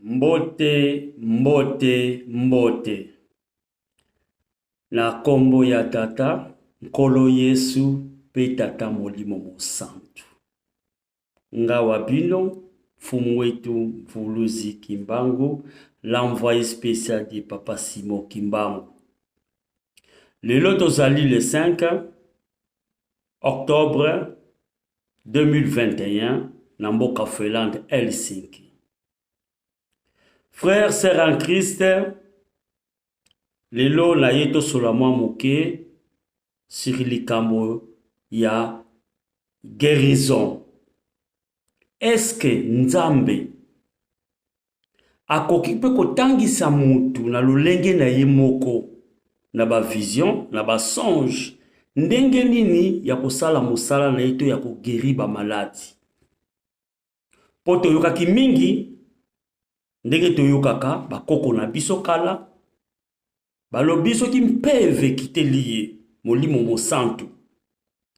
Mbote, mbote, mbote. Na kombo ya tata, nkolo Yesu, pe tata molimo mosantu. Nga wabino, fumu wetu Mvuluzi Kimbangu, l'envoyé spécial de Papa Simon Kimbangu. Le tozali le 5 octobre 2021, na mboka Finlande Helsinki. Frères, sœurs en Christ, lelo na yeto solamo moke sur likambo ya guérison. Est-ce que Nzambe akoki pe kotangisa mutu na lolenge na ye moko na ba vision, na ba songe, ndenge nini ya kosala mosala na yeto ya kogeri ba maladi? Poto yokaki mingi ndenge toyokaka bakoko na biso kala balobi soki mpeve kite liye molimo mosantu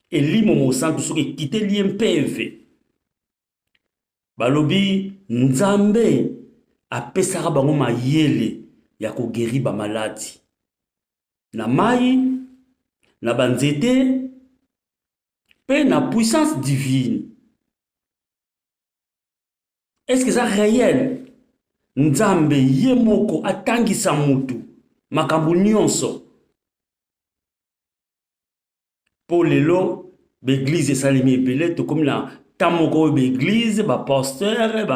elimo mosantu soki kite liye mpeve balobi Nzambe apesaka bango mayele ya kogeri ba maladi na mai na banzete pe na puissance divine. Est-ce que ça réel? Nzambe ye moko atangisa mutu makambo nyonso po lelo beglise esalemi ebele tokomi na tamoko beglise bapasteur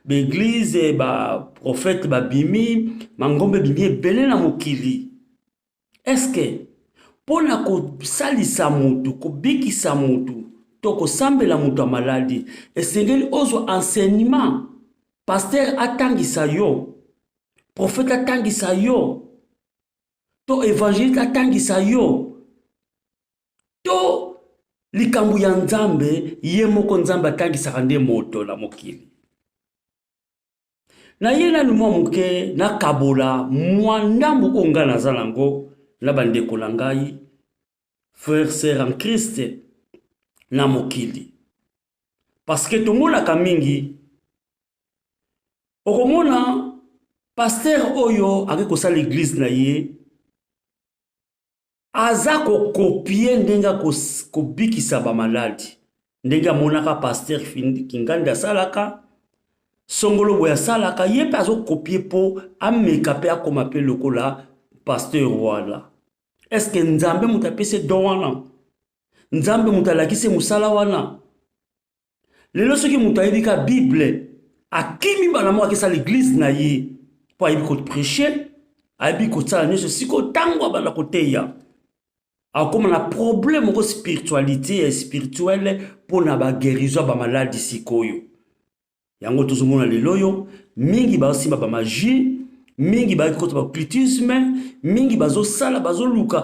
beglise baprofete babimi mangombe bimi ebele na mokili. Est-ce que pona kosalisa mutu kobikisa mutu to kosambela mutu ya maladi esengeli ozwa enseignement? Pasteur atangisa yo, prophète atangisa yo, to évangéliste atangisa yo, to likambu ya Nzambe ye moko Nzambe atangisa kande moto na mokili. Na ye na mwa muke na kabola mwa ndambu onga na zalango na bandeko na ngai frère sœur en Christ na mokili. Parce que tomona kamingi okomona pasteur oyo ake kosala l'église na ye aza ko copier ndenga kobikisa ba maladi ndenga monaka pasteur Kinganda salaka songolo boya salaka ye pe azo copier po ameka pe akoma pe lokola pasteur wala. Est-ce que Nzambe mutapese don wana? Nzambe mutalakise musala wana? Lelo soki mutayibika Bible akimi bana mo akisa l'église na ye po ayibi ko prêcher ayibi ko tsala nyeso siko tango bana koteya akoma na problème ko spiritualité et spirituelle po na ba guérison ba maladie sikoyo yango tozomona lelo yo mingi ba simba ba magie mingi ba ko ba occultisme mingi bazo sala bazo luka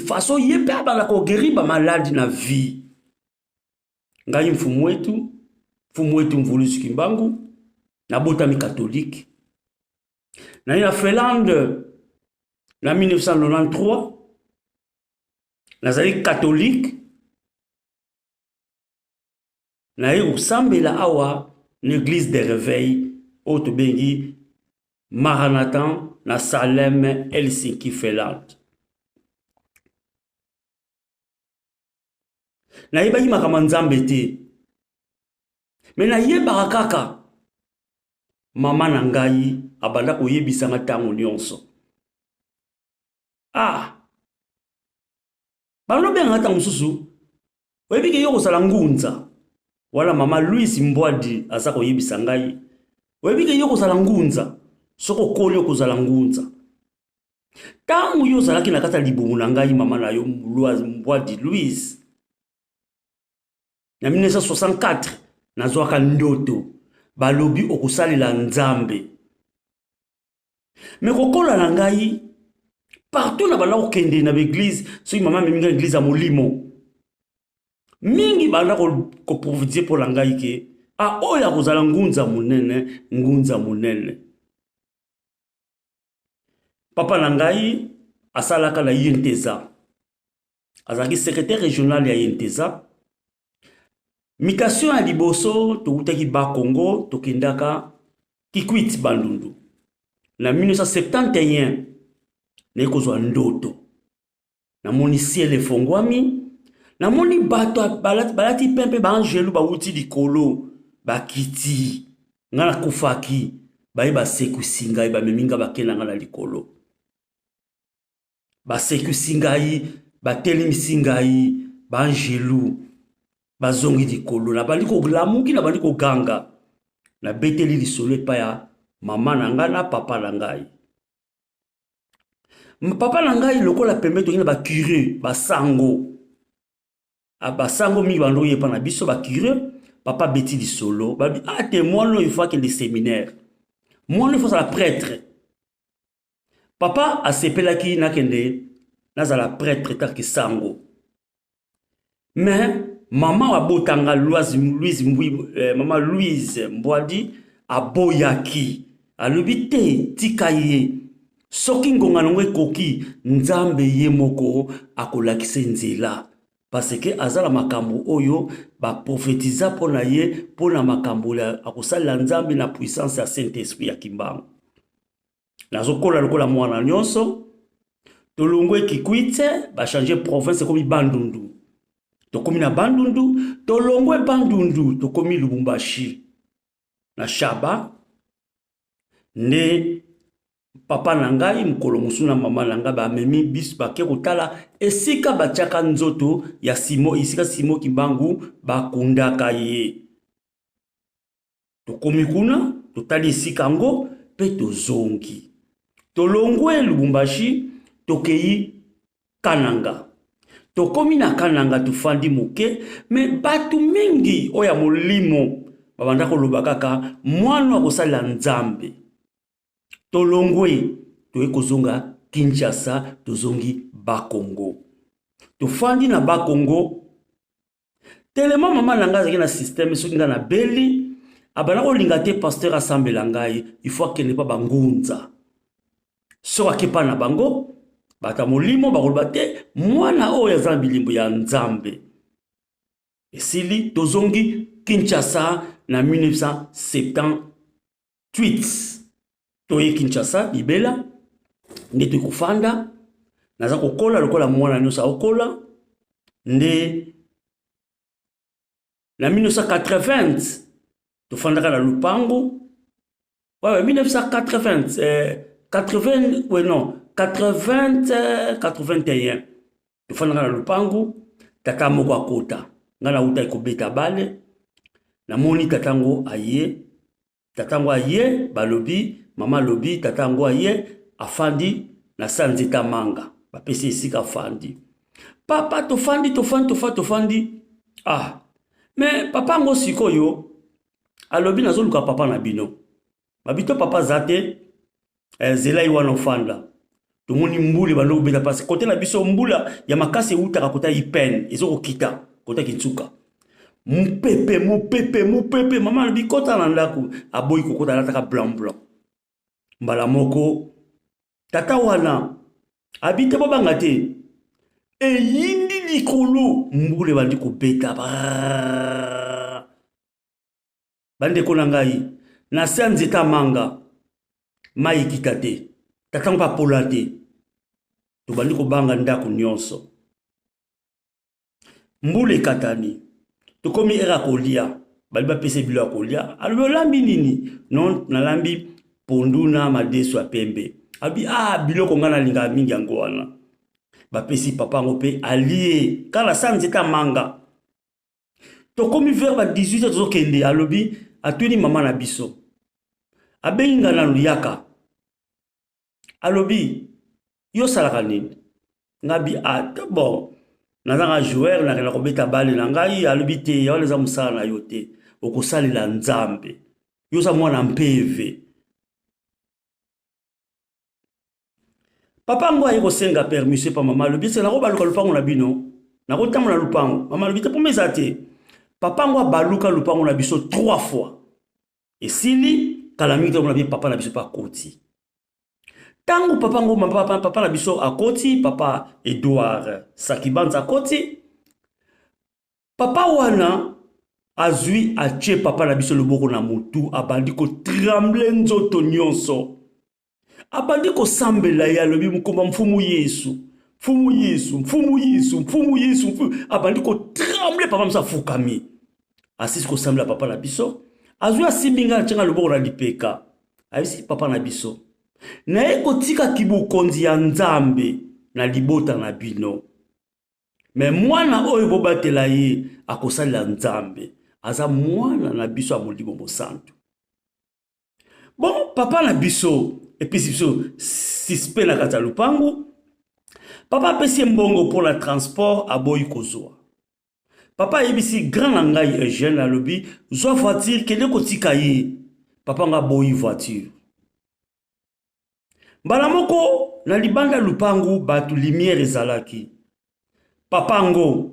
façon yepe bana ko guérir ba maladie na vie. Ngai mfumu wetu Mvuluzi Kimbangu na botami catholique na la Finlande na 1993 nazali catholique na usambela awa l'église des réveils auto bengi Maranatha na Salem Helsinki Finlande na yebaki makambo Nzambe te mais na yebaka kaka mama na ngai abanda koyebisa nga tango nyonso. Balobi nga tango mususu oyebike yo kosala ngunza wala mama Louis Mbwadi aza koyebisa ngai oyebike yo kosala ngunza soko koli kozala ngunza tango yo zalaki na kata libumu na ngai mama na yo Mbwadi Louis na 1964 nazwaka ndoto balobi okusalela Nzambe. Mais kokola na ngai partout na bala okende na l'église soki mama mingi église ya molimo mingi bala ko prophétiser pour la ngai ke oya kozala ngunza munene. Papa na ngai asalaka na Yenteza azaki secrétaire régional ya Yenteza. Mutation ya liboso tokutaki ba Congo tokendaka Kikwit Bandundu. Na 1971, nekozwa ndoto. Na moni ciel efongwami. Na moni bato balati pempe ba angelu ba wuti likolo ba kiti. Ngana kufaki ba seku singai ba meminga bakena ngana likolo. Ba seku singai ba telemi singai ba angelu ba zongi likolo na bandiko glamuki na bandiko ganga. Na beteli lisolo pa ya mama na ngai na papa na ngai. Papa na ngai lokola pembe to ngina ba curieux ba sango. Abasango mi bando ye pa na biso ba curieux papa beti lisolo ba te moi il faut que les séminaires. Moi il faut ça la prêtre. Papa a sepelaki na kende na za la prêtre ta ki sango. Mais maman wa botanga maman Louise Mbwadi aboyaki alobite tikaye soki ngonga nongwe koki nzambe ye moko akolakise nzela parce que azala makambo oyo ba prophétisa pona ye pona makambo akosala nzambe na puissance ya Saint-Esprit ya kimbango nazokola lokola mwana nyonso tolongwe Kikwite ba changer province komi Bandundu. Tokomi na Bandundu, tolongwe Bandundu, tokomi Lubumbashi. Na Shaba, ne papa nangai mkolo musuna mama nanga ba memi bis ba kekotala esika bachaka nzoto ya Simo isika Simo Kimbangu ba kundaka ye. Tokomi kuna, totali esika ngo pe tozongi. Tolongwe Lubumbashi, tokei Kananga. Tokomi na Kananga tufandi muke, me batu mingi oya molimo babanda koloba kaka mwana akosala nzambe. Tolongwe toye kozonga Kinshasa tozongi Bakongo. Tufandi na Bakongo. Telema mama nanga zaki na système soki nga na beli abana kolinga te pasteur assemble ngai il faut que ne pas bangunza. So akepa na bango bata molimo bakoloba te mwana oyo aza bilimbo ya nzambe. Esili tozongi Kinshasa na 1978. Toye Kinshasa libela nde kufanda naza kokola lokola mwana nyosa okola nde na 1980 tofandaka na lupango. Ouais 1980 80 ouais non 81 tofandaka na lupango tata moko akota ngana uta ikobeta bale na moni tatango aye balobi mama lobi tatango aye afandi na sanzita manga bapesi esika afandi papa tofandi ah mais papa ngo sikoyo alobi nazoluka papa na bino babito papa zate zelai wana ofanda tomoni mbuli bando beta parce côté na biso mbula ya makasi utaka kota ipen ezoko kita kota kitsuka mupepe mama lobi kota na ndaku aboyi kokota nataka blanc mbala moko tata wana abite bobanga te eyindi likolo mbule bandi kobeta bande kona ngai na sanzita manga mai kitate tatango pa polate to bandi kobanga ndako nyonso mbule katani to komi era kolia bali ba pese bilo kolia alobi lambi nini non na lambi ponduna madeso ya pembe abi biloko ngana linga mingi yango wana bapesi papa ngo pe allié kala sanzita manga to komi vers ba 18 to kende alobi atuni mama na biso abenga na luyaka alobi yo salaka nini ngabi bon nazanga joueur na kobeta bale na ngai alobi te ya leza musala na yo te okosalela nzambe yo za mwana mpeve papa ngo ayi kosenga permission pa mama alobi se na ko baluka lupango na bino na ko tamona lupango mama alobi te pomeza te papa ngo baluka lupango na biso 3 fois esili kala mingi to na bi papa na biso pa koti tango papa ngo papa na biso akoti papa Edouard Sakibanza akoti papa wana azui atie papa na biso loboko na mutu abandi ko tremble nzoto nyonso abandi ko sambela ya lobi mukomba mfumu Yesu mfumu Yesu mfumu Yesu mfumu Yesu abandi ko tremble papa msa fukami asisi ko sambela papa na biso azui asimbinga tchenga loboko na lipeka ayisi papa na biso na ekotika kibukonzi ya Nzambe na libota na bino me mwana oyo bobatela ye akosalela Nzambe aza mwana na biso ya Molimo Mosantu. Bon, papa na biso epesi biso sispe na kati ya lupangu. Papa apesi mbongo pour la transport aboyi kozwa. Papa yebisi grand na ngai Eugène alobi zwa voiture kende kotika ye. Papa nga boyi voiture. Mbala moko na libanda lupangu batu lumière ezalaki. Papa ngo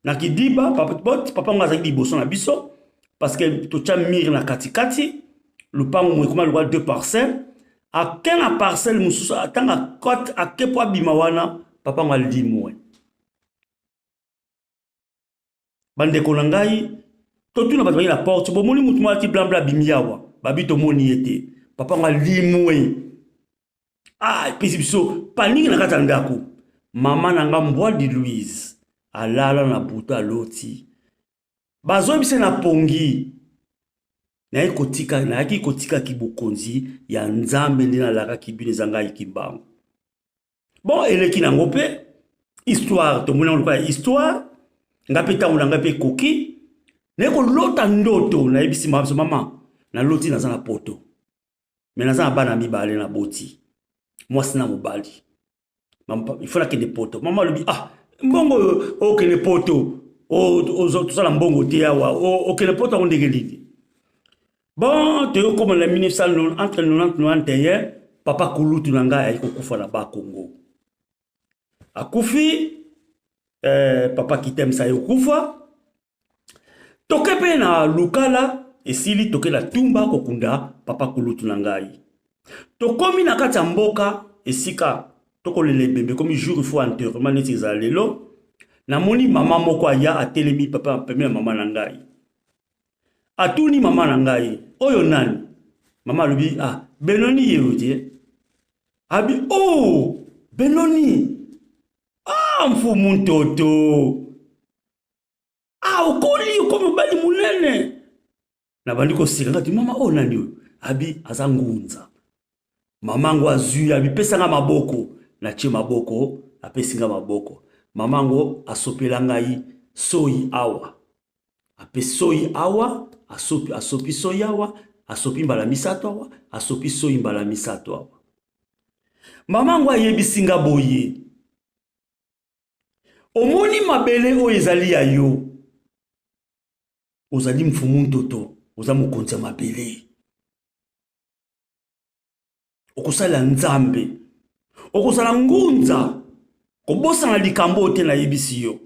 na kidiba papa ngo azaki liboso na biso parce que tocha mire na katikati lupangu mwekoma lwa 2 parcelles akena parcelle mususu atanga cote akepo abima wana papa ngo alimwe bandeko na ngai totuna bato la porte bomoni mutu mwati blambla bimiawa babito moni ete papa ngo alimwe pesi biso panique na kata ndako mama nanga mbwa di Louise alala na buta loti bazo bise na pongi na yaki kotika kibukonzi ya Nzambe ndina laka kibine zanga ikimbango. Bon eleki nango pe histoire to mona lupa histoire ngapeta ulanga pe koki neko lota ndoto na yebisi mama na loti na zana poto mais na zana bana mibale na boti moi sina mobali il faut la que des potos maman lui dit mbongo okene poto tout ça la mbongo tiawa okene poto on dégelidi. Bon te comme la 1990 entre 90 91 papa Kulutu nanga ayiko kufa na ba Congo akufi papa Kitem sa yokufa tokepe na lukala esili toke la tumba kokunda papa Kulutu nanga tokomi na kati ya mboka esika toko lele bembe comme jour il faut enterrement neti za lelo na moni mama moko aya atelemi papa pembe mama na ngai atuni mama na ngai oyo nani mama lobi Benoni yeudi abi Benoni mfumu ntoto ukoli ukomi bali munene na bandiko sika ngati mama nani oyo abi azangunza mamango azui abi pesanga maboko na tie maboko apesinga maboko mamango asopela ngai soyi awa ape soyi awa asopi soyi awa asopi mbala misato awa asopi soyi mbala misato awa mamango ayebisinga boye omoni mabele oyo ezali ya yo ozali mfumu ntoto oza mokonzi ya mabele okosala Nzambe okosala ngunza kobosa na likambo te na yebisi yo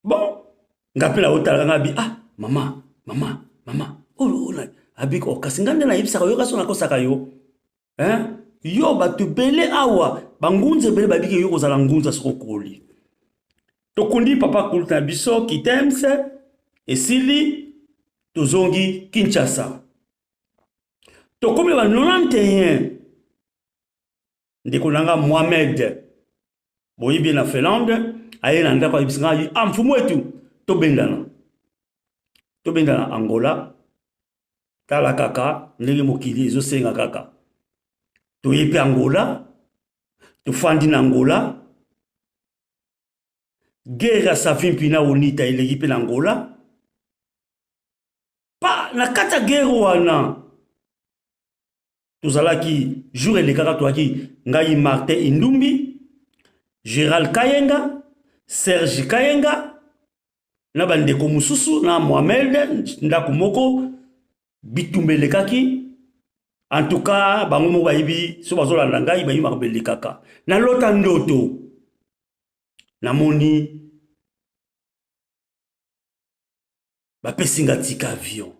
bon ngapela otala ngabi mama abi kasi ngande na yebisaka yo kaso na kosaka yo yo batu bele awa bangunze bele babike yo kozala ngunza sokokoli tokundi papa Kulutu na biso Kitemse esili tozongi Kinshasa tokomi ba 91 ndeko nanga Mohamed boyibi na Finlande aye na ndako ibisinga mfumu etu tobendana Angola tala kaka ndenge mokili ezosenga kaka toyepe Angola tofandi na Angola guerre Savimbi na Onita eleki pe na Angola pa na kata guerre wana tozalaki jour elekaka toaki ngai Martin Indumbi Gérald Kayenga Serge Kayenga na bandeko mususu na Mohamed ndako moko bitumbelekaki en tout cas bango mo bayibi so bazolanda ngai bayi makabelekaka na lota ndoto namoni bapesinga tika avion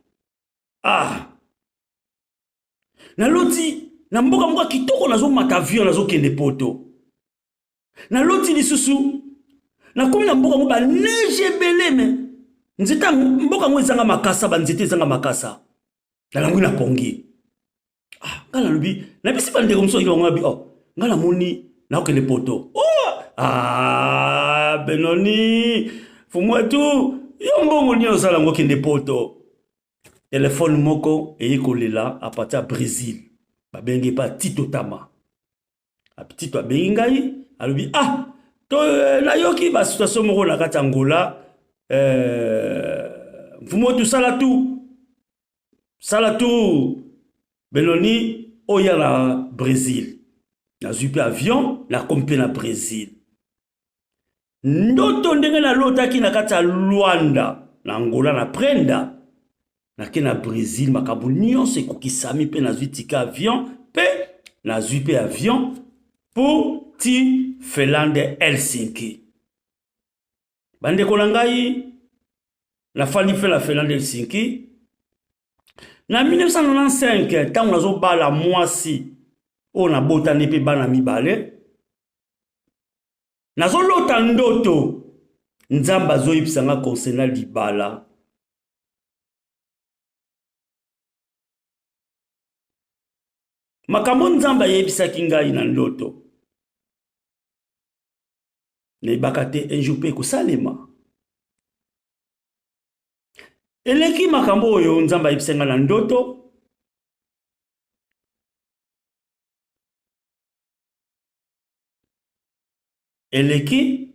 na loti na mboka mboka kitoko nazo mata avion nazo kende poto na loti lisusu na komi na mboka mo ba neige beleme nzita mboka ngo ezanga makasa ba nzete ezanga makasa na ngwi na pongi ngala lubi na bisi ba ndeko mso ngo ngabi ngala moni na okele poto Benoni fumwa tu yo mbongo ni osala ngo kende poto téléphone moko eyekolela a partir ya Brésil ba bengi pa Tito Tama a Tito abengi ngai alobi to na yoki ba situation moko na kati Angola mfumo tu salatu Benoni oya na Brésil na zupe avion na kompe na Brésil ndoto ndenge na lotaki na kati ya Luanda na Angola na prenda na ke na Brésil makabu nyonso ekokisami pe na zuitika avion pe na zupe avion pour ti Finlande Helsinki bandeko na ngai na fandi fe la Finlande Helsinki na 1995 tango nazo bala mwasi o na botane pe bana mibale nazo lota ndoto nzamba zo yipsanga concernant libala makambo nzamba yebisaki ngai na ndoto nayebaka te un jour pe kosalema eleki makambo oyo nzamba yebisanga na ndoto eleki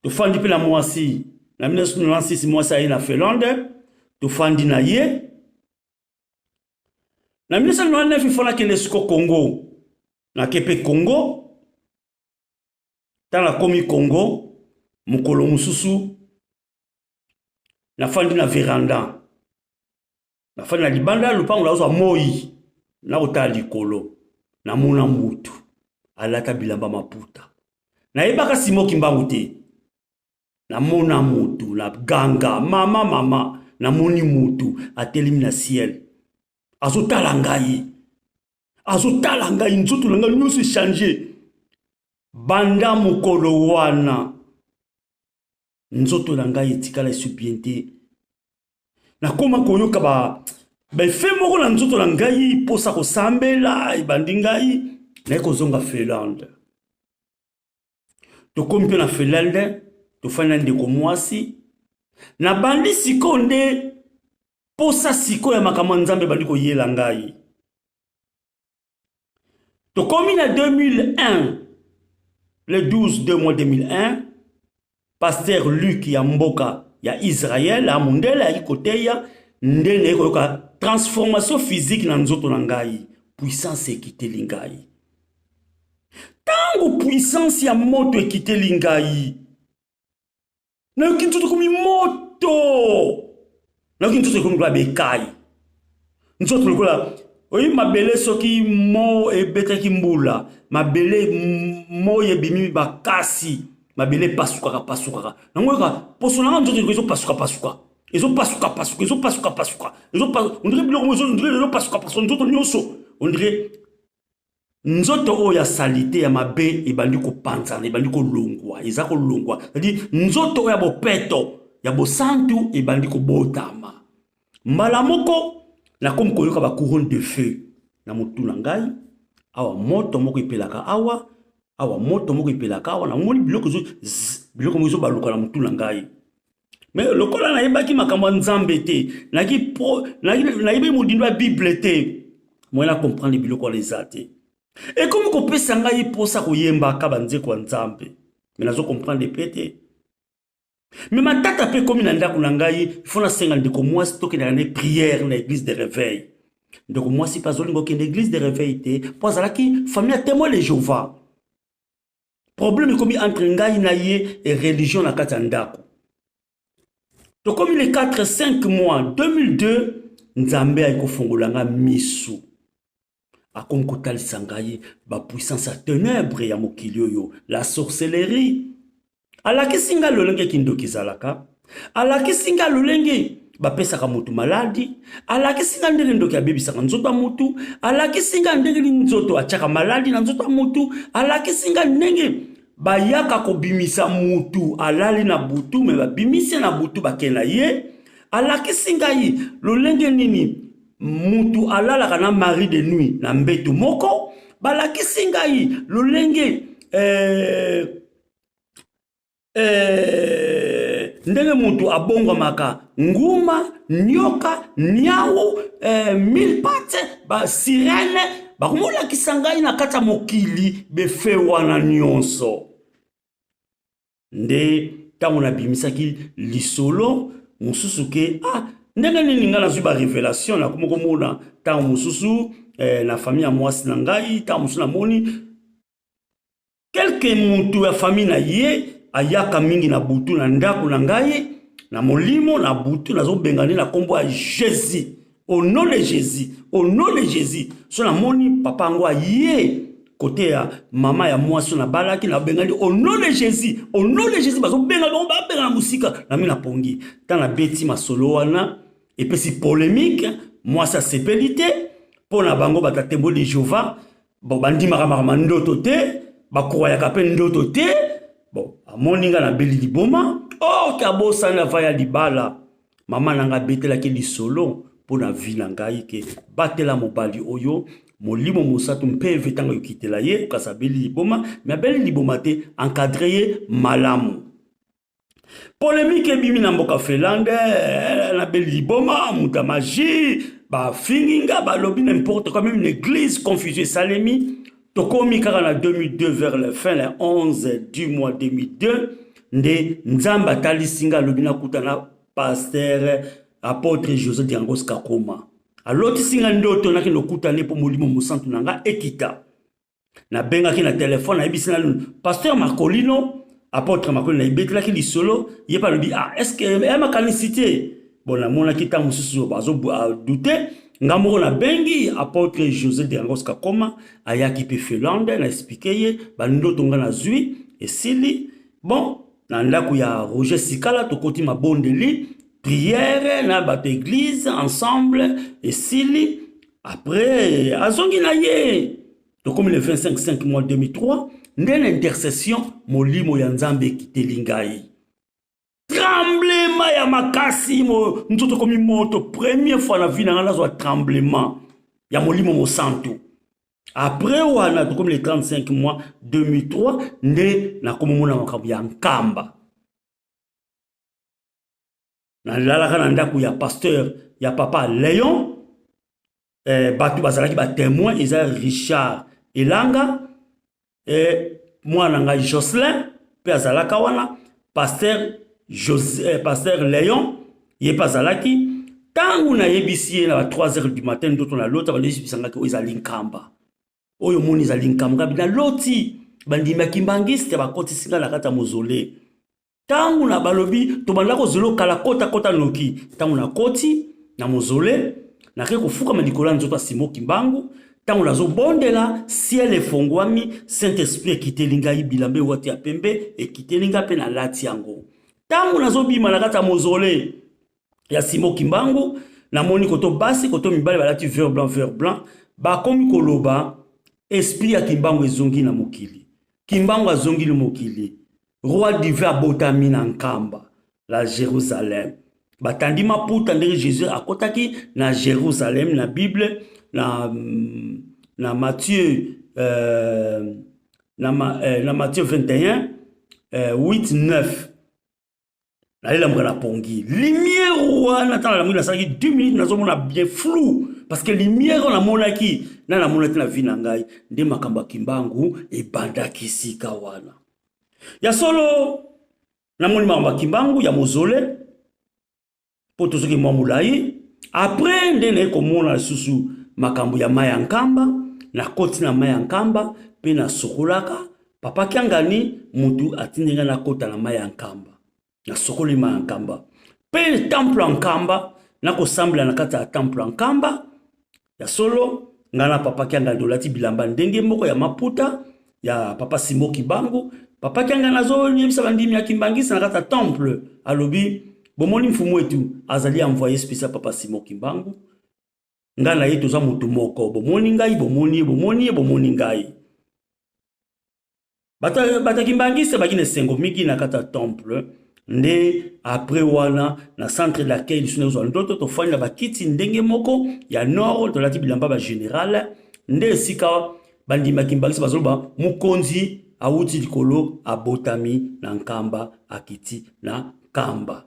tofandi pe na mwasi na 1996 mwasi aye na Finlande tofandi na ye na 1999 ifona kende siko Congo na kepe Congo tala komi Congo mukolo mususu na fandi na veranda na fandi na libanda lupango la uzwa moi na otala likolo na mona mutu alata bilamba maputa na yebaka simoki mbangu te na mona mutu na ganga mama na moni mutu atelemi na ciel azotala ngai nzoto na ngai nyonso changer banda mukolo wana nzoto na ngai etikala esupien te nakoma koyoka ba efe moko na nzoto na ngai posa kosambela ebandi ngai naye kozonga Finlande tokomi mpe na Finlande tofandi na ndeko mwasi na bandi siko nde posa siko ya makambo ya nzambe bandi koyela ngai tokomi na 2001 le 2 mois 2001 pasteur Luc ya mboka ya Israël a mondela ya koteya ndene koyoka transformation physique na nzoto na ngai puissance ekiteli ngai tango puissance ya moto ekiteli ngai na yoki nzoto komi moto na yoki nzoto komi kwa bekai nzoto lokola oyi mabele soki mo ebetaki mbula mabele mo yebimi bakasi mabele pasukaka nango yoka poso nanga nzoto ezo pasuka on dirait biloko mozo on dirait ezo pasuka nzoto nyonso on dirait nzoto oyo ya salite ya mabe ebandi kopanzana ebandi kolongwa eza kolongwa c'est-à-dire nzoto oyo ya bopeto ya bosantu ebandi kobotama mbala moko nakomi koyoka ba couronne de feu na mutu na ngai awa moto moko epelaka awa moto moko epelaka awa na moni biloko mozo baluka na mutu na ngai mais lokola na yebaki makambo nzambe te na yebi modindo ya bible te moyena comprendre biloko les ate et comme ko pesa ngai posa koyemba ka banzeko nzambe mais nazo comprendre pete mais matata pe komi na ndako na ngai fona senga ndeko mwasi toke na prière na église de réveil ndeko mwasi pas zolingo ke l'église de réveil te poza ki famille témoin les Jéhovah problème komi entre ngai na ye et religion na kati ndako to komi les 4-5 mois 2002 nzambe ay ko fongolanga misu akom kotalisa ngai ba puissance à ténèbres ya mokili oyo la sorcellerie alakisi nga lolenge kindoki zalaka alakisi nga lolenge bapesaka mutu maladi alakisi nga ndenge ndoki abebisaka nzoto ya mutu alakisi nga ndenge nzoto atiaka maladi na nzoto ya mutu alakisi nga ndenge bayaka kobimisa mutu alali na butu me babimisi na butu bakena ye alakisi ngai lolenge nini mutu alalaka na mari de nuit na mbetu moko balakisi ngai lolenge ndenge mutu abongwamaka nguma nyoka niau mille pattes ba sirene bakomolakisa ngai na kati ya mokili befe wana nyonso nde ntango nabimisaki lisolo mosusu ke ndenge nini ngai nazwi barevelation nakomokomona ntango mosusu na famille ya mwasi na ngai ntango mosusu namoni kelke mutu ya famille na ye ayaka mingi na butu na ndako na ngai na molimo na butu nazobengani na kombo ya Jésus au nom de Jésus au nom de Jésus so namoni papa ngo aye côté ya mama ya mwasi na balaki na bengani au nom de Jésus bazobenga bango babenga na musika na mina pongi tana beti masolo wana epesi polémique mwasi asepeli te pona bango batatembo de Jéhovah bandimaka makambo ndoto te bakoyaka mpe ndoto te bon amoninga na beli liboma kabosana vaya libala mama nanga betelaki lisolo pona vi na ngai ke batela mobali oyo molimo mosatu mpe vetanga yokitela ye kasa beli liboma me beli liboma te encadré ye malamu polémique ebimi na mboka Finlande na beli liboma muta magie bafinginga balobi n'importe quand même une église confusée salemi tokomi kaka na 2002 vers la fin le 11 du mois 2002 nde nzamba talisinga lobina kuta na pasteur apôtre José Diangos Kakoma aloti singa ndoto na kino kuta ne po molimo mosantu nanga ekita na benga ki na telefone na ebisi na pasteur Marcolino apôtre Marcolino na ibetela ki lisolo yepa lobi est-ce que ma canicité bon na mona ki ta mususu bazo douter ngamoko na bengi apôtre José Diangos Kakoma ayaki pe Finlande na expliquer ye bandoto nga na zui esili bon na ndako ya Roger Sikala tokoti mabondeli prière na bato église ensemble esili après azongi na ye tokomi le 25 mois 2003 nde na intercession molimo ya nzambe ekiteli ngai tremblement ya makasi nzoto komi moto première fois na vie na nga nazwa tremblement ya molimo mosantu après wana tokomi le 35 mois 2003 nde nakomomona makambo ya nkamba nalalaka na ndako ya pasteur ya papa Léon bato bazalaki ba témoin eza Richard Elanga mwana ngai Jocelyn pe azalaka wana pasteur Léon ye pazalaki tangu na yebisi na 3h du matin ndoto na lota bandisibisanga ko ezali nkamba oyo moni ezali nkamba bina loti bandima kimbangiste bakoti singa na kata mozole tangu na balobi to bandako zelo kala kota noki tangu na koti na mozole na ke kofuka malikola nzoto Simon Kimbangu tangu nazo bondela ciel efongwami Saint-Esprit ekitelinga ibilambe wati ya pembe ekitelinga pe na lati yango tangu nazo bima na kata mozole ya Simon Kimbangu na moni koto basi koto mibale balati vert blanc bakomi koloba esprit ya Kimbangu ezongi na mokili Kimbangu azongi na mokili roi divin abotami na nkamba la Jérusalem batandi maputa ndenge Jésus akotaki na Jérusalem na Bible na Matthieu na Matthieu 21 8 9 na lela mwana pongi lumière wana tala la mwina saki 2 minutes nazomona bien flou parce que lumière on a monaki na monaki na vie na ngai nde makamba Kimbangu ebandaki sika wana ya solo na moni makamba Kimbangu ya mozole po tozoki mwa mulai après nde na komona susu makambo ya maya nkamba na koti na maya nkamba pe na sokolaka papa kiangani mutu atindenga na kota na maya nkamba na sokoli maya nkamba pe temple nkamba na kosambla na kata ya temple nkamba ya solo ngana papa kianga dolati bilamba ndenge moko ya maputa ya papa Simon Kimbangu papa kianga nazo yebisa bandimi ya Kimbangisa na kata temple alobi bomoni mfumu wetu azali envoyé spécial papa Simon Kimbangu ngana ye toza mutu moko bomoni ngai bomoni ngai bata kimbangisa bakine sengo miki na kata temple nde après wana na centre d'accueil suna zo ndoto to fanya bakiti ndenge moko ya nord to lati bilamba ba général nde sika bandima kimbangisa bazoloba mukonzi awuti likolo abotami na nkamba akiti na kamba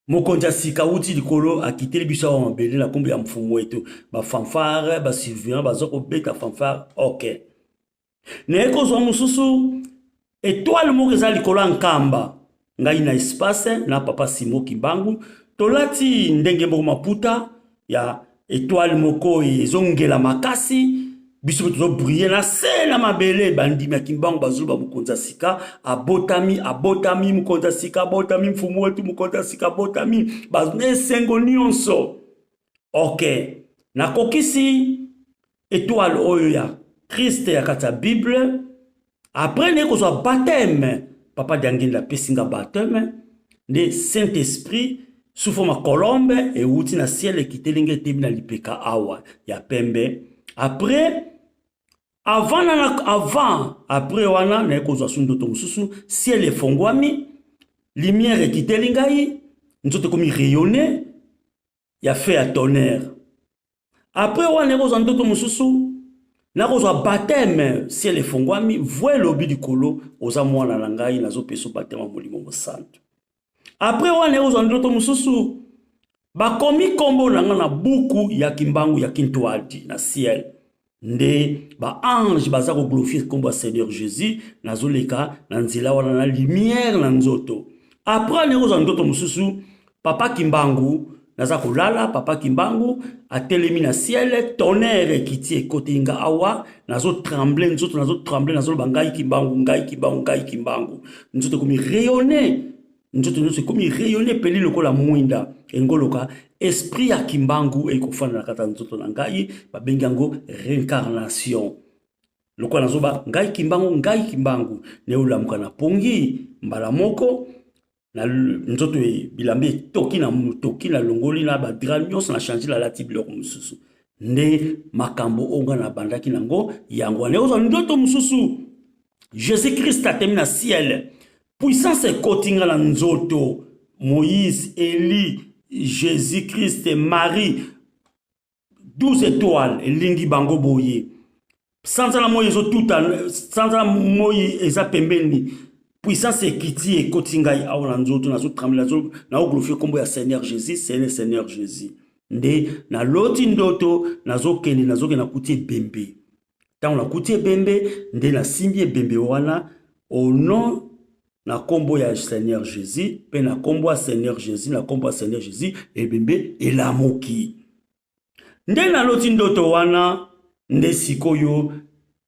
mokonzi asika uti likolo akiteli biso wa mabele na kombo ya mfumu wetu ba fanfare ba surveillant bazoko beta fanfare ok na ekozwa mususu étoile moko eza likolo ya nkamba ngai na espace na papa Simo Kimbangu tolati ndenge moko maputa ya étoile moko ezongela makasi biso tozo briller na se na mabele bandimi ya Kimbangu bazuluba mukonza sika abotami mukonza sika abotami mfumu wetu mukonza sika abotami bazne sengo nyonso ok na kokisi étoile oyo ya Christ ya kata Bible après ne kozwa baptême papa Diangenda pesinga baptême de Saint-Esprit sous forme colombe et uti na ciel ekitelinga tebi na lipeka awa ya pembe après après wana na ekozwa sundoto mususu ciel efongwami lumière ekitelingai nzoto komi rayonner ya feu ya tonnerre après wana ekozwa ndoto mususu na kozwa baptême ciel efongwami voie lobi likolo oza mwana na ngai nazopeso baptême molimo mosantu après wana ekozwa ndoto mususu bakomi kombo nanga na buku ya Kimbangu ya Kintwadi na ciel nde ba ange baza ko glorifier kombo Seigneur Jésus nazoleka na nzela wana na lumière na nzoto après ekozwa ndoto mususu papa Kimbangu naza kolala papa Kimbangu atelemi na ciel tonnerre ekiti ekotinga awa nazo trembler nzoto nazo bangai Kimbangu nzoto komi rayonner nzoto komi rayonner peli lokola mwinda engoloka esprit ya Kimbangu ekofana na kata nzoto na ngai babengi yango réincarnation lokola nazoba ngai Kimbangu ne ulamuka na pongi mbala moko na nzoto bilambe toki na longoli na badra nyonso na changer la lati biloko mususu nde makambo onga na bandaki nango yango ne ozo ndoto mususu Jésus Christ atemi na ciel puissance ekotinga na nzoto Moïse Élie Jésus Christ Marie 12 étoiles elingi bango boye sanzala moyi ezo tuta sanzala moyi eza pembeni puissance ekiti ekotingai awa nzoto nazo trembler na glorifier kombo ya Seigneur Jésus Seigneur Jésus nde na loti ndoto nazo kende na kutie bembe tant na kutie bembe nde na simbi bembe wana au nom na kombo ya Seigneur Jésus pe na kombo ya Seigneur Jésus na kombo ya Seigneur Jésus ebembe elamoki nde na loti ndoto wana nde sikoyo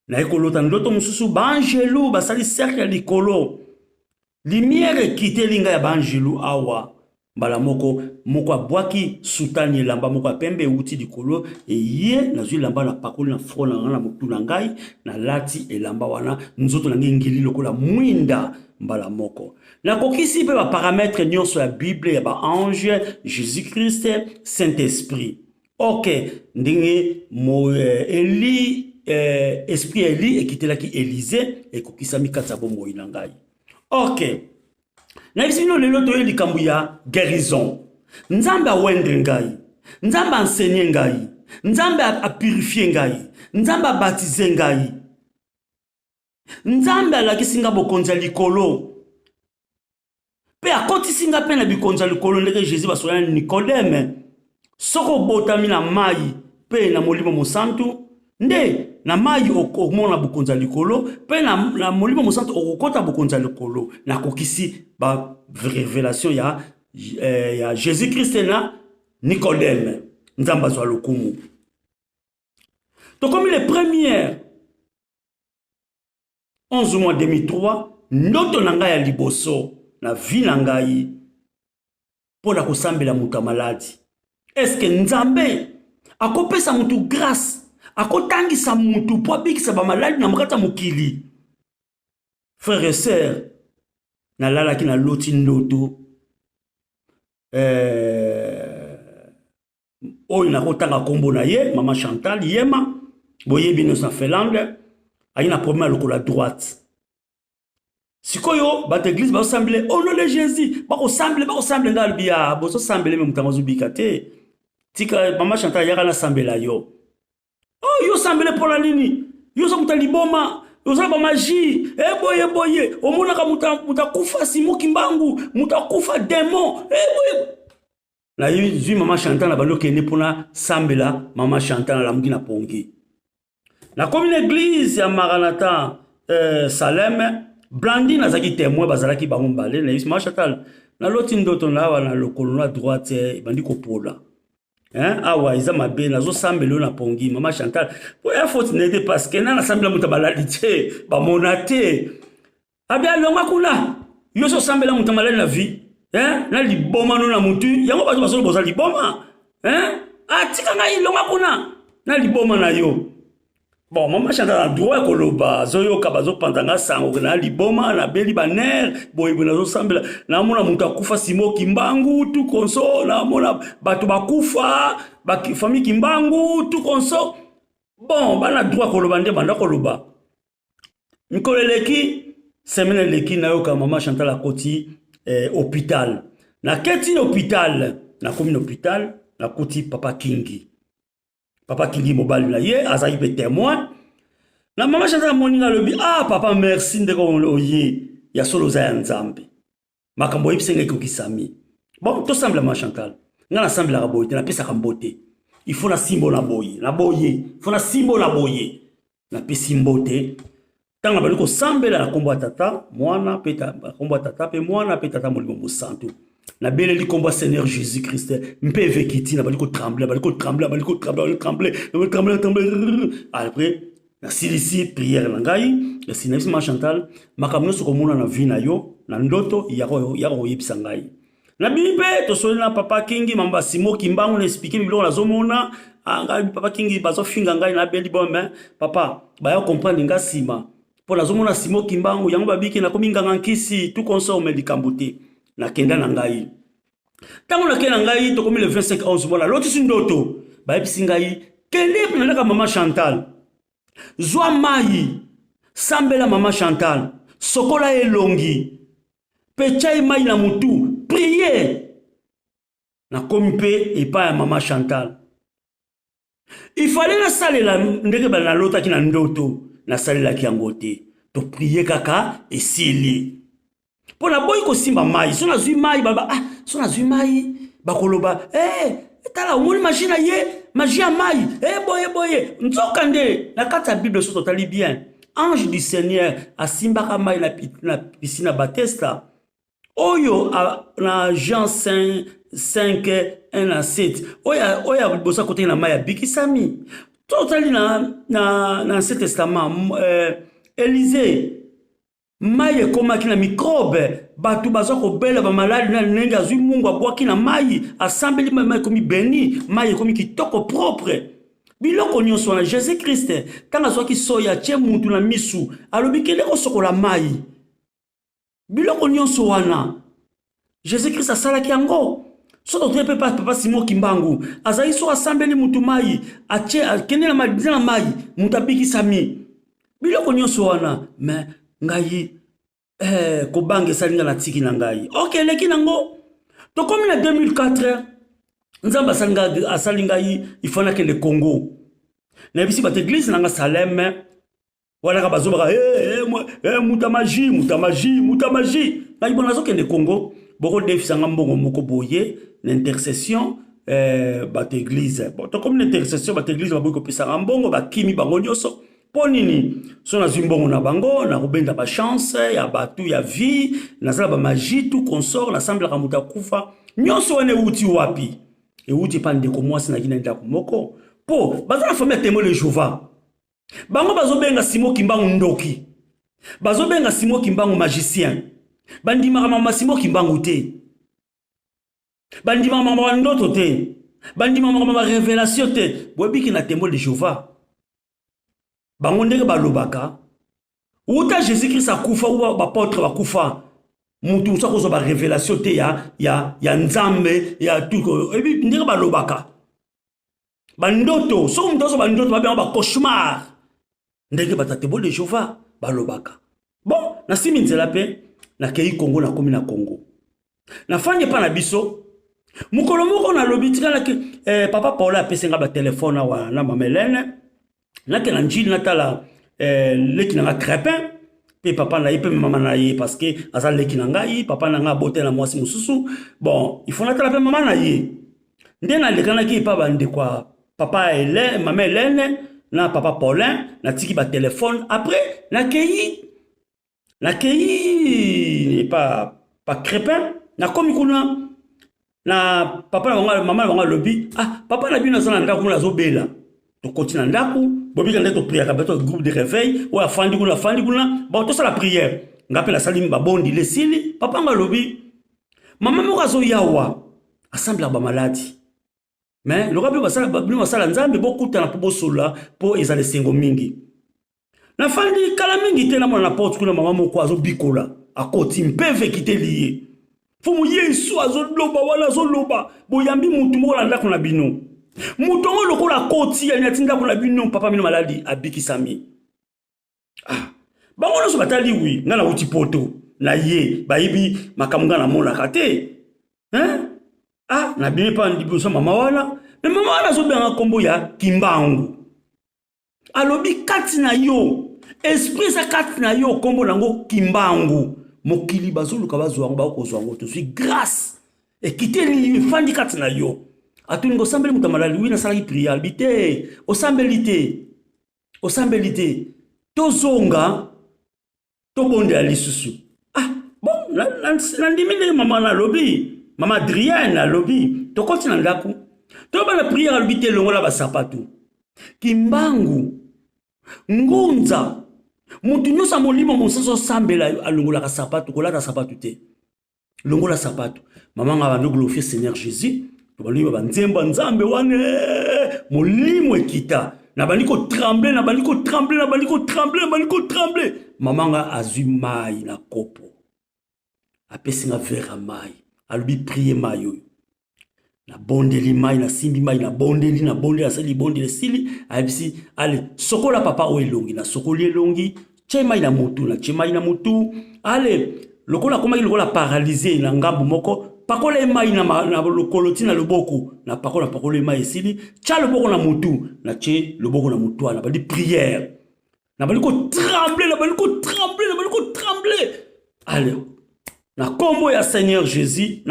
na ekolota ndoto mususu banjelu basali cercle likolo lumière ekitelinga ya banjelu awa mbala moko abwaki sutani elamba moko pembe uti likolo eye nazwi elamba na pakoli na front na na motu na ngai na lati elamba wana nzoto na ngai ngili lokola mwinda mbala moko na kokisi pe ba paramètre nyonso ya Bible ya ba ange Jésus Christ Saint-Esprit ok ndenge esprit Eli ekitelaki Élysée ekokisami kati ya bomoi na ngai ok na bisino lelo to likambu ya guérison nzambe awendre ngai nzambe enseigner ngai nzambe apurifier ngai nzambe baptiser ngai nzambe alakisinga bokonza likolo pe akotisinga pe na bikonza likolo ndenge Jésus basoya Nicodème soko botami na mai pe na molimo mosantu nde na mai okomona bokonza likolo pe na molimo mosantu okokota bokonza likolo na kokisi ba révélation ya Jésus Christ na Nicodème nzamba zwa lokumu to comme les premières 11 mois 2003 ndoto na ngai ya liboso na vie na ngai pona kosambela mutu maladi est-ce que nzambe akopesa mutu grâce akotangisa mutu po abikisa ba maladi na mukata mukili frères et sœurs na lalaki na loti ndoto oyo nakotanga kombo na ye mama Chantal Yema boyebi no sa Finlande ayi na problème lokola droite sikoyo bato église bazosamble au nom de Jésus bakosamble nga bia bozosambele me mutu amazobika te tika mama Chantal yaka na sambela yo oh yo sambele mpona nini yo so muta liboma yozala ba magie boye omonaka muta kufa simoki mbangu muta kufa démon boye na zui mama Chantal na bando kende mpona sambela mama Chantal na lamuki na pongi na komi na église ya Maranatha Salem Blandine azaki témoin bazalaki bango mbale na mama Chantal na loti ndoto na awa na lokolo na droite bandi kopola awa iza mabe nazo sambelo na pongi mama Chantal po effort n'était parce que na sambela muta baladi te ba monate abia longa kuna yo so sambela muta maladi na vie na liboma no na mutu yango bazo bazo boza liboma atika ngai longa kuna na liboma na yo bon mama Chantal a droit koloba zoyoka bazo pandanga sango na liboma na beli baner boye nazo sambela na mona mutu akufa simoki mbangu tu konso na mona bato bakufa famille kimbangu tu konso bon bana droit koloba nde banda koloba mikoleleki semaine leki na yoka mama Chantal akoti hôpital na keti hôpital na komi hôpital na koti papa Kingi mobile na ye azaki pe témoin na mama Chantal moninga lobi papa merci ndeko oye ya solo za nzambe makambo yipsenga ikokisami bon to semble mama Chantal ngana semble la boye na pesa kambote il faut na simbo na boye faut na simbo na boye na pesi mbote tanga baliko sambela na kombo tata mwana peta kombo tata pe mwana peta tata molimo musantu na beleli kombo Seigneur Jésus Christ mpe vekiti na baliko trembler après na silisi prière na ngai na sinabisi ma Chantal makamno so komona na vie na yo na ndoto yako yebisa ngai na bibe to soli na papa Kingi mamba simoki mbangu na expliquer biloko na zomona ngai papa Kingi bazo finga ngai na beli bombe papa ba yo comprendre nga sima pona zomona simoki mbangu yango babiki na komi nganga nkisi tout consommer likambuti na kenda na ngai tango na kenda ngai to komi le 25/11 bona loti sindoto ba yebisi ngai kende na mama Chantal zwa mai sambela mama Chantal sokola elongi pechai mai na mutu prier na komi pe epa ya mama Chantal il fallait na salela ndenge ba na lota ki na ndoto na salela ki yango te to prier kaka esili pona boy ko simba mai so na zui mai baba so na zui mai bakoloba tala omoni magie na ye magie ya mai boye nzokande na kati ya Bible so totali bien ange du Seigneur asimbaka mai na piscine Baptiste oyo na Jean 5:1-7 oya bosa kote na mai ya bikisami totali na Ancien Testament Élisée mai ekomaki na microbe batu baza kobela ba maladi na ndenge azwi mungu abwaki na mai asambeli mai komi beni mai komi kitoko propre biloko nyonso na Jésus Christ tanga zwaki soya tie mutu na misu alobi kende kosokola mai biloko nyonso wana Jésus Christ asalaki yango so to trepe papa simoki mbangu azali so asambeli mutu mai atie kende na mai mutu abikisami biloko nyonso wana mais ngai kobange salinga na tiki na ngai okay leki nango to komi na 2004 nzamba asalinga ifona ke le Congo na bisi bat église nanga Salem wala ka bazobaka muta magie ngai bona zo ke le Congo boko defisanga mbongo moko boye l'intercession bat église bon to komi l'intercession bat église ba boye ko pesa mbongo ba kimi bango nyoso ponini so na zimbongo na bango na robenda ba chance ya batu ya vie na sala ba magie tout consort na sambla ka muta kufa nyonso wane uti wapi e uti pande ko mwasi na kina ndako moko po bazana famille témoin de Jéhovah bango bazobenga simoki mbangu ndoki bazobenga simoki mbangu magicien bandima mama simoki mbangu te bandima mama ndoto te bandima mama révélation te bobiki na témoin de Jéhovah bango ndenge balobaka uta Jésus Christ akufa ou ba apôtre bakufa mutu so ko ba révélation te ya nzambe ya tout et puis ndenge balobaka bandoto so mutu so bandoto ba cauchemar ndenge batatebo de Jehova balobaka. Bon, na simi nzela pe na kei Congo na komi na Congo. Na fanye pa na biso mukolo moko na lobi tikala ke papa Paula apesenga ba telefone wa na mama Hélène na ke na njili na tala leki na crépin pe papa na pe mama na ye parce que aza leki na ngai papa na nga bote na mwasi mususu. Bon, il faut na tala pe mama na ye nde na lekana ki pa bande kwa papa Hélène mama Hélène na papa Paulin na tiki ba telefone après na kei pas crépin na komi kuna na papa na mama na lobi papa na bino sana ndaku na zobela to continue ndaku bobi kande to prière ka to groupe de réveil ou afandi kuna bon to ça la prière ngape la salim ba bondi le sili papa nga lobi mama mo kazo yawa assemble ba maladi mais le rabbi basala nzambe bokuta na po sola po ezale sengo mingi na fandi kala mingi te na mona porte kuna mama moko azo bikola akoti mpeve kiteliye fumu yesu azo loba wala azo loba boyambi mutu moko landa kuna bino mutu ngo lokola koti ya nyatinda kuna bino papa mino maladi abikisami bango no so batali wi ngana uti poto na ye bayibi makamunga na mona kate na bimi pa ndibuso mama wana mais mama wana zo benga kombo ya Kimbangu alobi kati na yo esprit sa kati na yo kombo nango Kimbangu mokili bazoluka bazwango bakozwango to suis grâce et quitter li fandi kati na yo atuni ngo sambeli mutamalali wi na sala prière albité o sambelité to zonga to bonde ali susu bon na ndimile mama na lobi mama Adrienne na lobi to kontina ndaku to ba la prière albité longola ba sapatu Kimbangu ngunza mutu nyosa molimo monsaso sambela alongola ka sapatu kolata sapatu te longola sapatu mama nga bandu glorifier Seigneur Jésus to baliba banzemba nzambe wane molimo ekita na baliko trembler mama nga azui mai na kopo apesinga vera mai alubi prier mai oyo na bondeli mai na simbi mai na bondeli asali bondeli sili ayebisi ale sokola papa o elongi na sokoli elongi che mai na mutu ale lokola komaki lokola paralysé na ngambu moko pakola mai na lokolo tina loboko na pakola mai sili cha loboko na mutu na che loboko na mutu na bali prière na bali ko trembler ale na kombo ya Seigneur Jésus,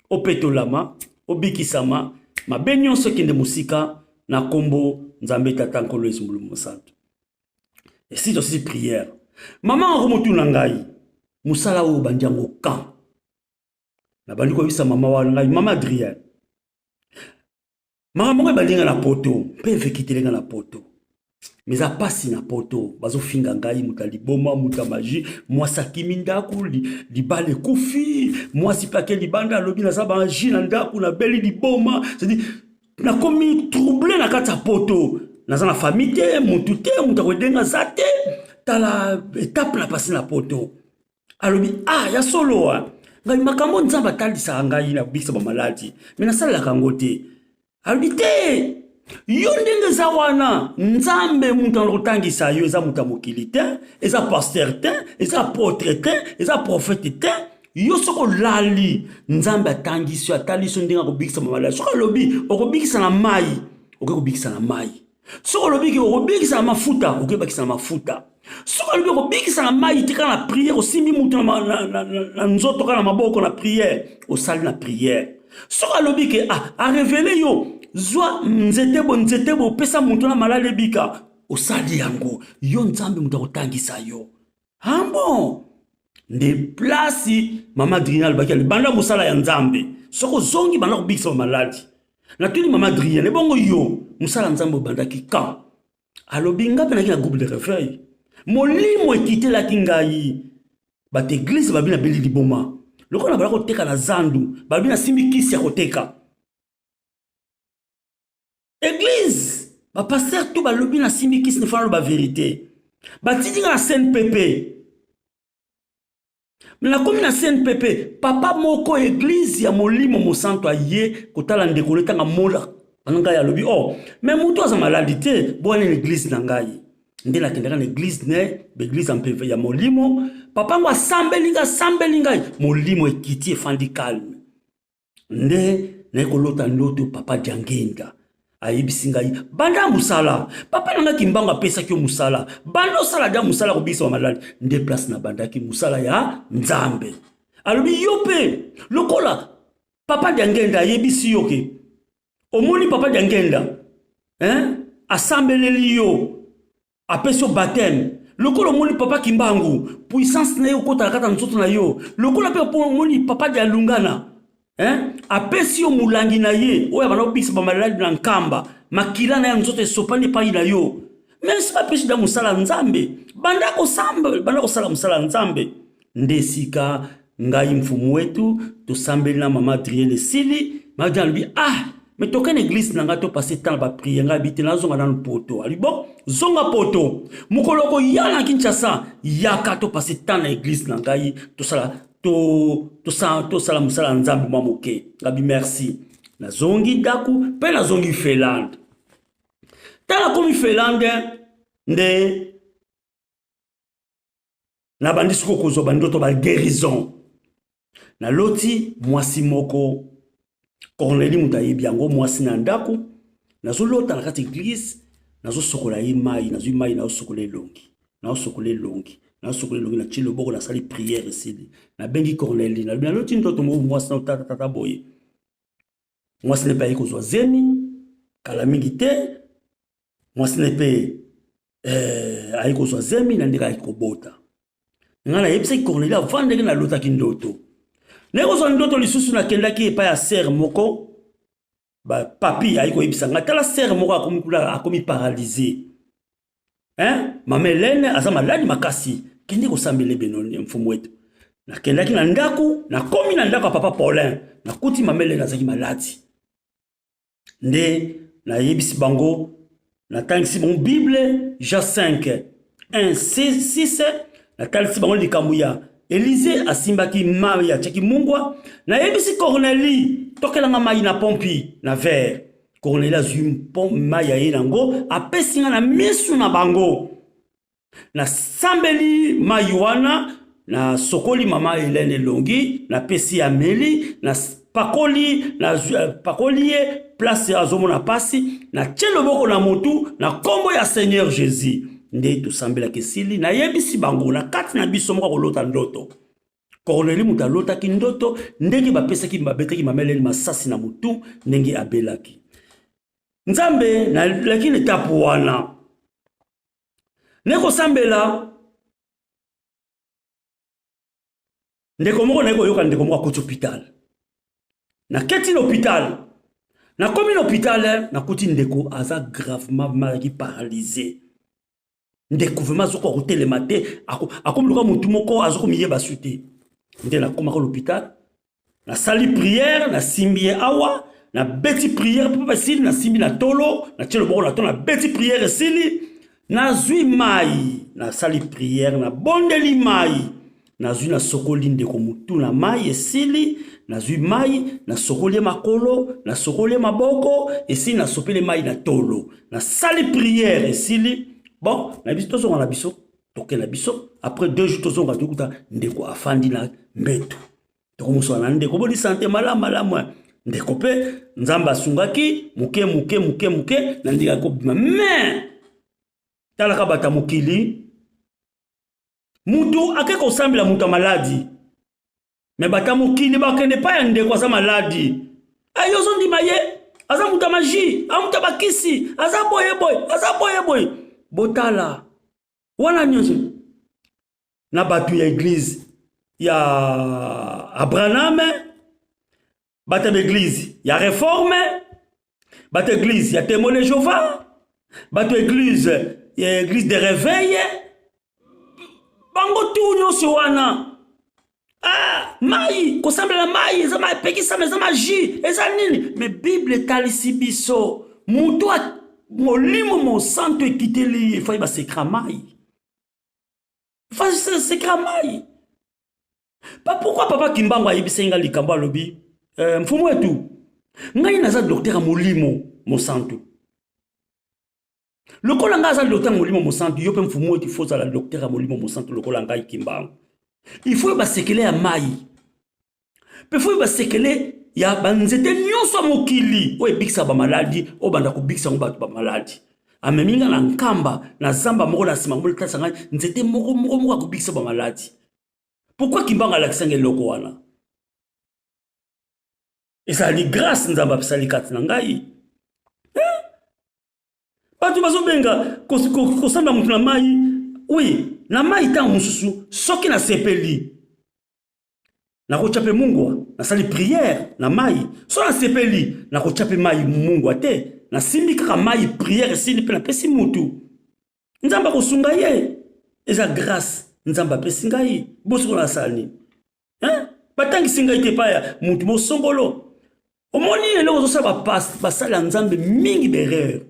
opetolama, obikisama, ma benyon sokinde musika, na kombo nzambe tatankolo esumulu musantu. Et si aussi prière. Maman remotu nangai, musala o banjango kan. Na bandiko bisa mama wa ngai, mama Adrienne. Mama monga balinga na poto, pe vekitelenga na poto. Mais a pasi na poto bazo finga ngai mutali boma mutamaji mwasa kimindaku li bale kufi mwasi pake li banda lobi na saba ji na ndaku na beli li boma c'est-à-dire na komi troublé na kata poto na zana famille mutute mutakodenga zate tala étape na pasi na poto alobi ya solo ngai makambo nzamba talisa ngai na bisa ba maladi mais na sala kangote alobi te yo ndenge za wana nzambe muntu anotangisa yo eza muta mokili te eza pasteur te eza apôtre te eza prophète te yo soko lali nzambe atangisi ataliso ndenge akobikisa mamala soko lobi okobikisa na mai okobikisa na mai soko lobi okobikisa na mafuta okobikisa na mafuta soko lobi okobikisa na mai tika na prière osimbi mutu na nzoto kana maboko na prière osali na prière soko lobi ke a révéler yo zwa nzete bo pesa muntu na malade bika osali yango yo nzambe muta kotangisa yo bon nde place mama Adrienne baki banda musala ya nzambe soko zongi bana kobikisa maladi na tuli mama Adrienne bongo yo musala nzambe banda ki kan alobi ngape na kina groupe de réveil molimo ekitela kingai bat église babina beli liboma lokola bala koteka na zandu babina simbi kisi ya koteka Église, ba pasteur tout ba lobi na simbi kisi ne falo ba vérité. Ba tidi na CNPP. Mais la commune na CNPP, papa moko église ya molimo mosanto aye kotala ndekolo tanga mola ngai alobi oh mais mutu aza maladi te bona l'église na ngai nde nakendaka na église ne l'église ampe ya molimo papa ngo asambeli ngai molimo ekiti efandi calme nde nakolota ndoto papa Diangenda ayebisi ngai banda musala papa nanga kimbango apesaki yo musala banda osala dia musala kobisa wa maladi nde place na bandaki musala ya nzambe alobi yo pe lokola papa Diangenda ayebisi yo ke omoni papa Diangenda asambeleli yo apesi yo baptême lokola omoni papa Kimbangu puissance na yo kota kata nzoto na yo lokola pe omoni papa Dialungana apesi yo mulangi na ye oyo bana obisa ba maladi na nkamba makila na ya nzoto esopani pa na yo même si apesi da musala nzambe banda kosala musala nzambe ndesika ngai mfumu wetu tosambeli na mama Adrienne Sili mama Adrienne mais toka na église na nga to passer temps ba prier nga bité na zonga na poto ali bon zonga poto mukoloko yana Kinshasa yaka to passer temps na église na ngai to sala musala nzambe mwa moke ngabi merci na zongi daku pe na zongi Finlande tala komi Finlande nde na bandisiko kozo bandoto ba guérison na loti mwasi moko Cornélie Mutayebi yango mwasi na ndaku nazolota na kati église nazosokola ye mai nazosokola elongi na chilo boko na sali prière ici na bengi Cornélie na loti ndoto mo mwasi na tata boye mwasi ne pa yiko zemi kala mingi te mwasi ne pe ayiko zemi na ndika ikobota ngana yebisa Cornélie avandeke na lota kindoto Neko ndoto lisusu na kendaki epa ya ser moko ba papi ayiko yebisanga tala ser moko akomi paralysé mama Hélène aza maladi makasi kende kosambele benoni mfumu wetu na kendaki na ndaku na komi na ndaku papa Paulin na kuti mama Hélène azaki maladi nde na yebisi bango na tangisi mon Bible Jean 5 1:6 na talisi bango likambo ya Élisée asimbaki mai ya tcheki mungwa na yebisi Cornélie tokelanga mai na pompi na verre Cornélie azwi mai ya ye nango apesinga na misu na bango na sambeli mai wana na sokoli mama Hélène elongi na pesi ya meli na pakoli ye place azomona pasi na tchelo boko na motu na kombo ya Seigneur Jésus nde tosambela kesili na yebisi bango na kati na biso moko kolota ndoto Cornélie mutalota ki ndoto ndenge bapesaki babetaki mama Hélène masasi na mutu ndenge abelaki nzambe na lakini tapu wana neko sambela ndeko moko na yoka ndeko moko akoti hôpital na keti l'hôpital na komi l'hôpital na kuti ndeko aza gravement malaki paralysé ndeko vraiment zoko kotelema te akomiluka mutu moko azoko miyeba suite nde na komaka l'hôpital na sali prière na simbi awa na beti prière papa sili na simbi na tolo na tchelo boko na tolo na beti prière sili na zui mai na sali prière na bondeli mai na zui na sokoli ndeko mutu na mai esili na zui mai na sokoli makolo na sokoli maboko esili na sopele mai na tolo na sali prière esili bon na biso tozonga na biso toke na biso après 2 jours tozonga tukuta ndeko afandi na mbeto tokomusola na ndeko bodi santé malamu ndeko pe nzamba sungaki muke na ndika ko bima mais talaka bata mukili mutu akeko sambela mutu maladi mais bata mukili bakende pa ya ndeko aza maladi ayozo ndima ye aza mutu magie amuta bakisi aza boye botala wana nyonso na batu ya église ya Abraham batu ya église ya réforme batu ya église ya témoin de Jéhovah batu ya église de réveil bango tu nyonso wana mai kosambela mai eza mapekisa eza magie eza nini mais Bible talisi biso mutu molimo mo santo ekiteli fai ba sekramai fai sekramai pourquoi papa Kimbangu ayibisenga likambo alobi mfumu wetu ngai naza docteur molimo Monsanto. Le colanga za docteur Molimo Monsanto, yo pe mfumu oti faut la docteur à Molimo Monsanto le colanga ikimbango. Il faut ba sekele ya mai. Pe faut ba sekele ya banzete nyonso mokili. O ebikisa ba maladie, o banda ko bikisa ngo ba maladie. Ameminga na nkamba na zamba moko na sima moko tasanga nzete moko ko bikisa ba maladie. Pourquoi kimbanga la kisanga loko wana? Et ça li grâce nzamba psali katina ngai. Batu bazo benga kosamba mutu na mai. Oui, na mai ta mususu soki na sepeli. Na ko chape mungwa, na sali prière na mai. So na sepeli, na ko chape mai mungwa te. Na simbi kaka mai prière sili pe na pesi mutu. Nzamba ko sunga ye. Eza grâce nzamba pesi ngai. Bosu na sali. Hein? Batangi singa ite pa ya mutu mo songolo. Omoni ele ozo ba passe basala nzambe mingi berere.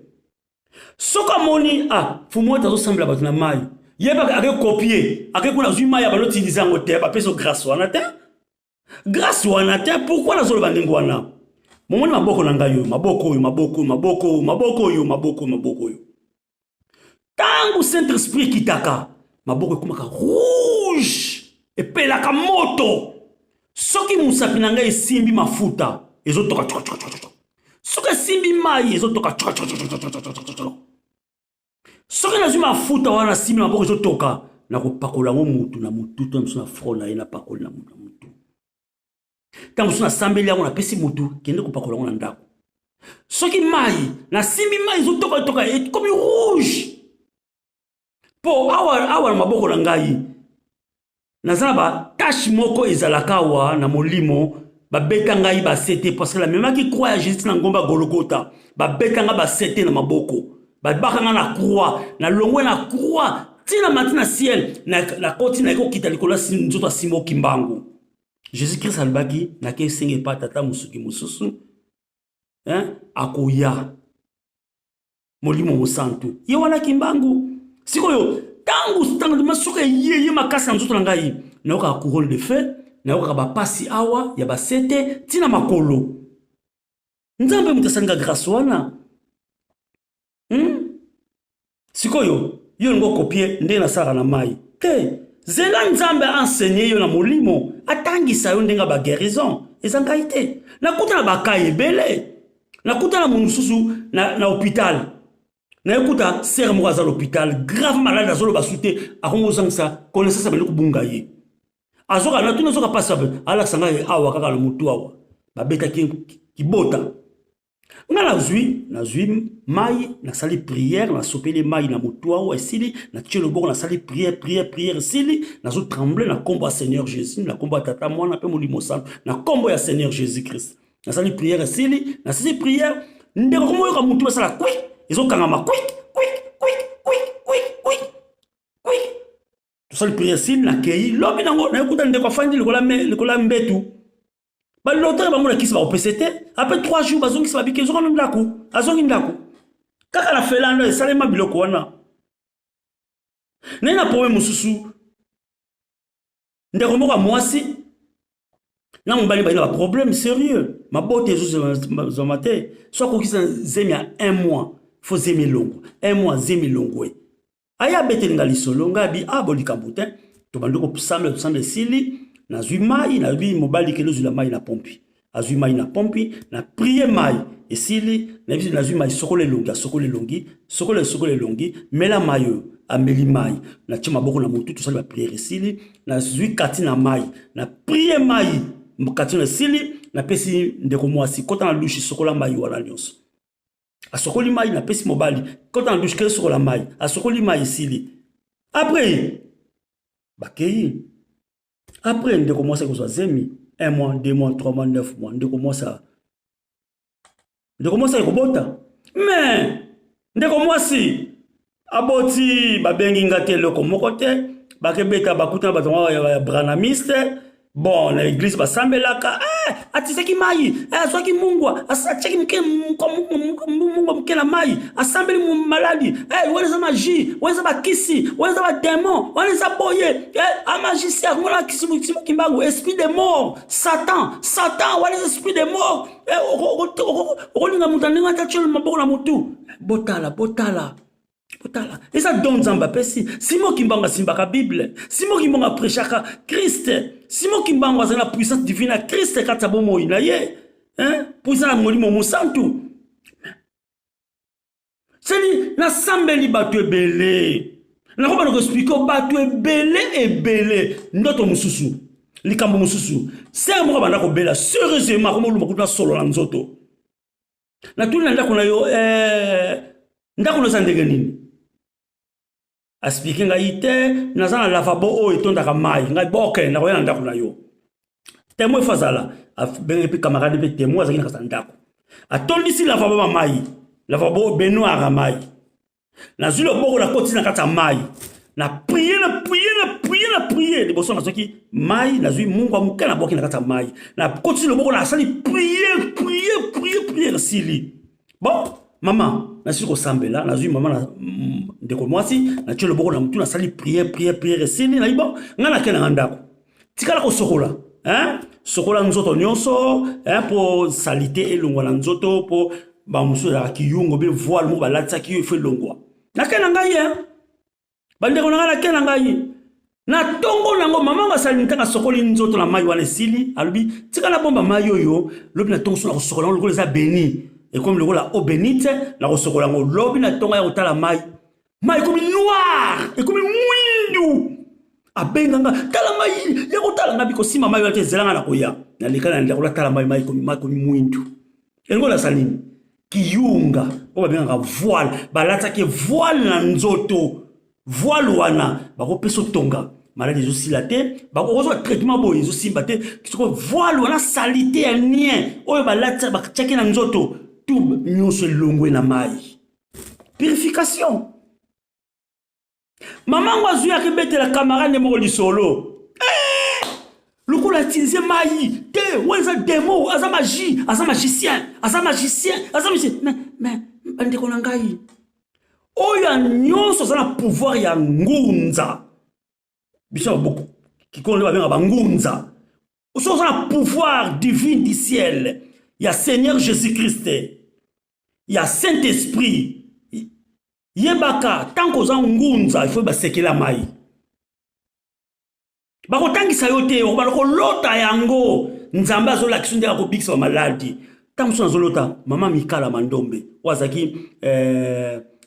Soka moni fumo tazo sambla batu na mai. Yeba ake copier, ake kuna zui mai ya baloti dizango te ba peso grâce wana te. Grâce wana te pourquoi na zolo bandingo wana? Momoni maboko na ngai yo, maboko yo. Tangu Saint-Esprit kitaka, maboko ekomaka rouge et pelaka moto. Soki musapi na ngai simbi mafuta, ezotoka soki simbi mai ezotoka soki na zuma mafuta wana simbi maboko ezotoka na kopakola ngo mutu na mutu to na front na ye na pakoli na mutu. Tango suna sambeli yango na pesi mutu kende kopakola ngo na ndako. Soki mai na simbi mai ezotoka ekomi rouge. Po awa na maboko na ngai nazala ba tache moko ezalaka wa na molimo ba betanga yi ba sete parce que la même qui croit à Jésus na ngomba Golgotha ba betanga ba sete na maboko ba bakanga na croix na longwe na croix tina matina ciel na koti na ko kita likola nzoto simo kimbangu. Jésus Christ albaki na ke senge pa tata musuki mususu akoya molimo Monsanto ye wana kimbangu sikoyo tangu masuka ye makasa nzoto na ngai na oka couronne de feu na oka ba pasi awa ya ba sete tina makolo nzambe mutasanga grâce wana sikoyo yo ngo copier nde na sara na mai te zela nzambe enseigner yo na molimo atangisa yo ndenga ba guérison ezangaite na kuta na bakaye bele na kuta na mususu na hôpital na ekuta sere moko aza l'hôpital grave malade azolo basute akongo sangisa connaissance bele kubunga ye azoka na tuna zoka pasa ala sanga awa kaka na mutu awa babeta kibota nga na zui mai na sali prière na sopeli mai na mutu awa esili na tchelo boko na sali prière esili na zo trembler na kombo ya Seigneur Jésus na kombo ya tata mwana pe molimo santo na kombo ya Seigneur Jésus Christ na sali prière esili na sali prière ndeko komo yoka mutu basala quick ezokangama quick sali prière esili na kei lobi nango na ekuta ndeko afandi likola mbetu balotere bango na kisi ba opesete après 3 jours bazongi sa bike ezokana ndako azongi ndako kaka na felando esalema biloko wana na powe mususu ndeko moko mwasi na mobali ba ina problème sérieux mabote ezo mate soit ko kisa zemi ya 1 mois faut zemi longo 1 mois zemi longo aya bete ngali solo ngabi abolika bute to bandoko samle sili na zui mai na bi mobali kelo zula mai na pompi azui mai na pompi na prier mai esili na bi na zui mai sokole longi mela mayo ameli mai na chima boko na mutu to sala prier esili na zui kati na mai na prier mai mkati na esili na pesi ndeko mwasi kota na lushi sokola mai wala nyonso asokoli mai na pesi mobali kota na lushi kelo sokola mai asokoli mai esili après bakei après, on commence à zemi 1 mois, 2 mois, 3 mois, 9 mois. On commence à robota. Mais, on commence à boti, babengi ngate loko mokote, bakebeta bakuta batonga ya branamiste, Bon, na église basambelaka, atisaki mai, azwaki mungwa, achaki mungwa mkela mai, asambeli maladi, waneza magie, waneza bakisi, waneza ba démon, waneza boye, a magicien, ngona kisi kimbangu, esprit de mort, Satan, waneza esprit de mort, okolinga mutandenga tachelo maboko na mutu, botala. Et ça donne Zamba Pessi. Simo Kimbanga Simbaka Bible. Simo Kimbanga prêchaka Christ. Simo Kimbanga a la puissance divine à Christ. Katabo Moïnaye. Puissance à Molimo Monsanto. C'est na sambeli batu belé. Na roba no expliquer batu belé et belé. Ndoto mususu. Likambo mususu. C'est mo banda ko bela. Sérieusement comme lu makuta solo na nzoto. Na tuna ndako na yo ndako no sandege nini. Expliquer ngai te nazana lavabo o etondaka mai ngai boke na koyana ndako na yo témoin fazala benga pe camarade pe témoin azaki na kasa ndako atondisi lavabo ba mai lavabo benoira mai na zulu boko na koti na kata mai na prier liboso na soki mai na zui mungu amuke na boki na kata mai na koti le boko na sali prier sili bon maman na siko sambela na zui maman na ndeko mwasi na tshelo boko na mutu na sali prier sili na ibo ngana kena ndako tikala ko sokola sokola nzoto nyonso po salite elongwa na nzoto po ba musu ya kiyungo be voile mo balatsa ki fe longwa na kena ngai bandeko na kena ngai na tongo nango mama ngasali ntaka sokoli nzoto na mai wana sili alubi tikala bomba mai oyo lobi na tongo so na sokola ngolo za beni et comme le rôle au bénite la recevoir ngo lobi na tonga ya utala mai comme noir et comme mwindu abenganga tala mai ya utala ngabi ko sima mai wate zelanga na koya na likana nda ko tala mai comme mwindu ngo la salini kiyunga o babenganga voile balata ke voile na nzoto voile wana bako peso tonga malade zo silate bako ozo traitement boy zo simbate kisoko voile wana salité ya nien oyo balata bakachake na nzoto tout nyonso longwe na mai purification maman ngwazu ya kebete la camarade mo lisolo lukula tinze mai te wenza demo aza magie aza magicien mais ndeko na ngai oya nyonso za na pouvoir ya ngunza bisha beaucoup kikonde ba benga bangunza oso za na pouvoir divin du ciel ya Seigneur Jésus-Christ ya Saint-Esprit yebaka tanko za ngunza il faut basekela mai bako tangisa yote o baloko lota yango nzamba azola kisundeka ko bikisa maladi tango so azolota mama Mikala Mandombe wazaki